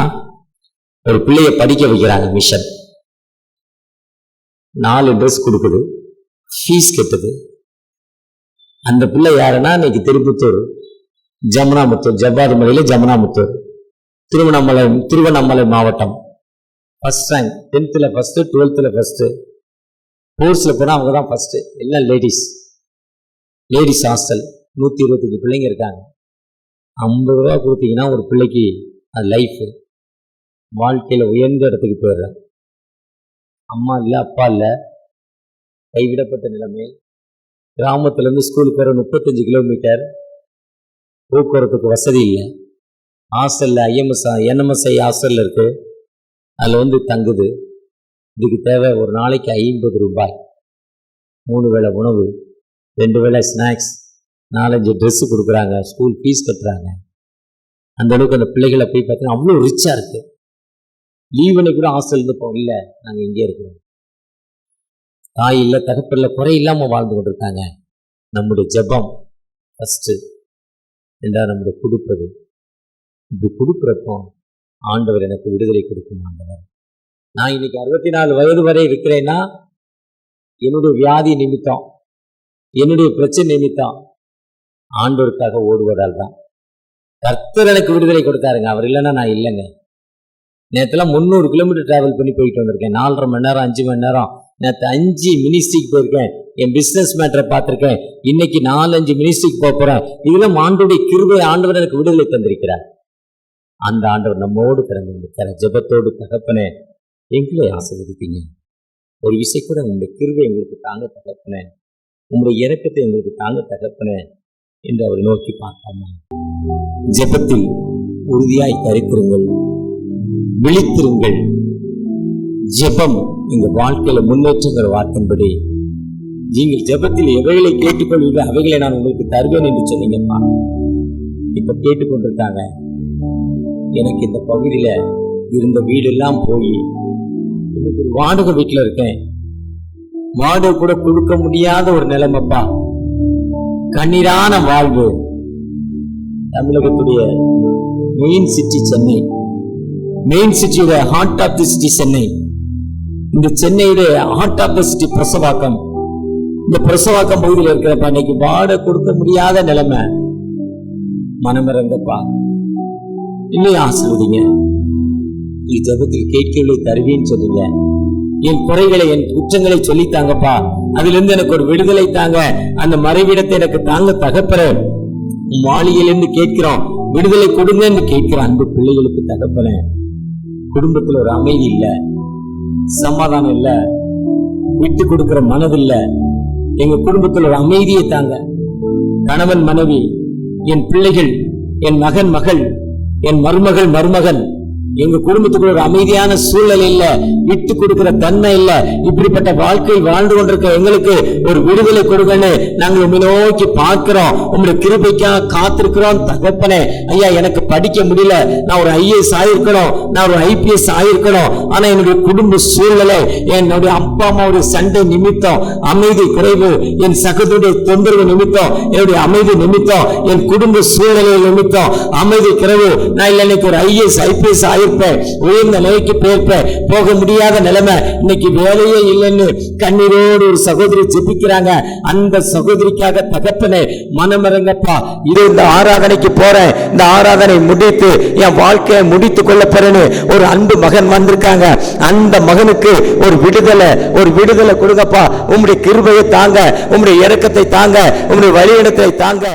ஒரு பிள்ளைய படிக்க வைக்கிறாங்க மிஷன். 4 ட்ரெஸ் கொடுக்குது, ஃபீஸ் கட்டுது. அந்த பிள்ளை யாருன்னா இன்னைக்கு திருப்பத்தூர், ஜமுனாமுத்தூர், ஜவ்வாது மலையில ஜமுனாமுத்தூர், திருவண்ணாமலை மாவட்டம். First rank, 10th first, 12th first, கோர்ஸ்ல போனா அவங்க தான் ஃபர்ஸ்ட். எல்லாம் லேடிஸ் ஹாஸ்டல். 125 பிள்ளைங்க இருக்காங்க. 50 ரூபா கொடுத்தீங்கன்னா ஒரு பிள்ளைக்கு அது லைஃப், வாழ்க்கையில உயர்ந்த இடத்துக்கு போயிடுறேன். அம்மா இல்லை, அப்பா இல்லை, கைவிடப்பட்ட நிலைமை. கிராமத்துல இருந்து ஸ்கூலுக்கு வர 35 கிலோமீட்டர், போக்குவரத்துக்கு வசதி இல்லை. ஹாஸ்டல்ல NMSI ஹாஸ்டல்ல இருக்கு, அதுல தங்குது. இதுக்கு தேவை ஒரு நாளைக்கு 50 ரூபாய், 3 வேளை உணவு, 2 வேளை ஸ்நாக்ஸ், 4-5 ட்ரெஸ் கொடுக்குறாங்க, ஸ்கூல் ஃபீஸ் கட்டுறாங்க. அந்த அளவுக்கு அந்த பிள்ளைகளை போய் பார்த்தீங்கன்னா அவ்வளோ ரிச்சா இருக்கு. லீவனை கூட ஹாஸ்டல் இருந்துப்போம், இல்லை நாங்கள் இங்கே இருக்கிறோம். தாய் இல்லை, தகப்பல்ல, குறை இல்லாம வாழ்ந்து கொண்டிருக்காங்க. நம்முடைய ஜெபம் ஃபர்ஸ்ட், ரெண்டாவது நம்முடைய கொடுப்பது. இப்படி கொடுக்குறப்போ ஆண்டவர் எனக்கு விடுதலை கொடுக்கும். ஆண்டவர், நான் இன்னைக்கு 64 வயது வரை இருக்கிறேன்னா என்னுடைய வியாதி நிமித்தம், என்னுடைய பிரச்சனை நிமித்தம், ஆண்டவருக்காக ஓடுவதால் தான். கர்த்தர் எனக்கு விடுதலை கொடுத்தாருங்க. அவர் இல்லைன்னா நான் இல்லைங்க. நேற்றுலாம் 300 கிலோமீட்டர் டிராவல் பண்ணி போயிட்டு வந்திருக்கேன். 4.5 மணி நேரம், 5 மணி நேரம். நேற்று 5 மினிஸ்ட்ரிக்கு போயிருக்கேன். என் பிசினஸ் மேட்டரை பார்த்திருக்கேன். இன்னைக்கு 4-5 மினிஸ்ட்ரிக்கு போறேன். இதெல்லாம் ஆண்டவருடைய கிருபை. ஆண்டவர் எனக்கு விடுதலை தந்திருக்கிறார். அந்த ஆண்டவர் நம்மோடு பிறந்திருக்கிறார். ஜெபத்தோடு தகப்பனே எங்களை ஆசீர்வதிப்பீங்க. ஒரு விஷயம் கூட உங்களுடைய கிருபை எங்களுக்கு தாங்க தகப்பனே, உங்களுடைய இரக்கத்தை எங்களுக்கு தாங்க தகப்பனே என்று அவரை நோக்கி பார்த்தாமா. ஜெபத்தில் உறுதியாய் தரித்திருங்கள், விழித்திருங்கள். ஜெபம் எங்க வாழ்க்கையில முன்னேற்றங்கிற வார்த்தையின்படி நீங்கள் ஜெபத்தில் எவைகளை கேட்டுக்கொள்வீர்கள் அவைகளை நான் உங்களுக்கு தருவேன் என்று சொன்னீங்கப்பா. இப்ப கேட்டுக்கொண்டிருக்காங்க. எனக்கு இந்த பகுதியில இருந்த வீடெல்லாம் போய் எனக்கு ஒரு வாடகை வீட்டுல இருக்கேன். வாடகை கூட கொடுக்க முடியாத ஒரு நிலைமைப்பா. கண்ணீரான வாழ்வு. தமிழகத்துடைய மெயின் சிட்டி சென்னை, மெயின் சிட்டியோட heart of the city Chennai. இந்த சென்னையுடைய heart of the city Purasawalkam. இந்த பிரசவாக்கம் பகுதியில் இருக்கிறப்ப இன்னைக்கு வாடகை கொடுக்க முடியாத நிலைமை. மனமிறங்கப்பா, இன்னும் ஆசீர்வதிங்க. ஜெபத்தில் கேட்கவில்லை தருவேன்னு சொல்லுங்க. என் குறைகளை, என் குற்றங்களை சொல்லித்தாங்கப்பா. அதுல இருந்து எனக்கு ஒரு விடுதலை தாங்க. அந்த மறைவிடத்தை எனக்கு தாங்க தகப்பனே. மாளிகையிலிருந்து கேட்கிறோம், விடுதலை கொடுங்கன்னு கேட்கிற அன்பு பிள்ளைகளுக்கு தகப்பனே, குடும்பத்துல ஒரு அமைதி இல்ல, சமாதானம் இல்ல, விட்டு கொடுக்கிற மனதில்ல. எங்க குடும்பத்துல ஒரு அமைதியை தாங்க. கணவன் மனைவி, என் பிள்ளைகள், என் மகன் மகள், என் மருமகள் மருமகன், எங்க குடும்பத்துக்குள்ள ஒரு அமைதியான சூழல் இல்ல, விட்டு கொடுக்கிற தன்மை இல்ல. இப்படிப்பட்ட வாழ்க்கை வாழ்ந்து கொண்டிருக்க எங்களுக்கு ஒரு விடுதலை கொடுங்கன்னு நாங்கள் உண்மை நோக்கி பார்க்கிறோம். உங்களுடைய கிருபைக்காக காத்திருக்கிறோம் தகப்பனே. ஐயா, எனக்கு படிக்க முடியல, நான் ஒரு IAS ஆயிருக்கணும், நான் ஒரு IPS ஆயிருக்கணும். ஆனா என்னுடைய குடும்ப சூழ்நிலை, என்னுடைய அப்பா அம்மாவுடைய சண்டை நிமித்தம் அமைதி குறைவு, என் சகோதரருடைய தொந்தரவு நிமித்தம், என்னுடைய அமைதி நிமித்தம், என் குடும்ப சூழ்நிலை நிமித்தம் அமைதி குறைவு. நான் இல்லை இன்னைக்கு ஒரு IAS IPS ஆயிருப்பேன், உயர்ந்த நிலைக்கு போயிருப்பேன், போக முடியாத நிலைமை, இன்னைக்கு வேலையே இல்லைன்னு கண்ணீரோடு ஒரு சகோதரி ஜெபிக்கிறாங்க. அந்த சகோதரிக்காக தகப்பனே மனமிறங்கப்பா. இது இந்த ஆராதனைக்கு போறேன், இந்த ஆராதனை முடித்து என் வாழ்க்கையை முடித்துக் கொள்ள போறேன்னு ஒரு அன்பு மகன் வந்திருக்காங்க. அந்த மகனுக்கு ஒரு விடுதலை கொடுங்கப்பா. உம்முடைய கிருபையை தாங்க, உம்முடைய இரக்கத்தை தாங்க, உம்முடைய வழியிடத்தை தாங்க.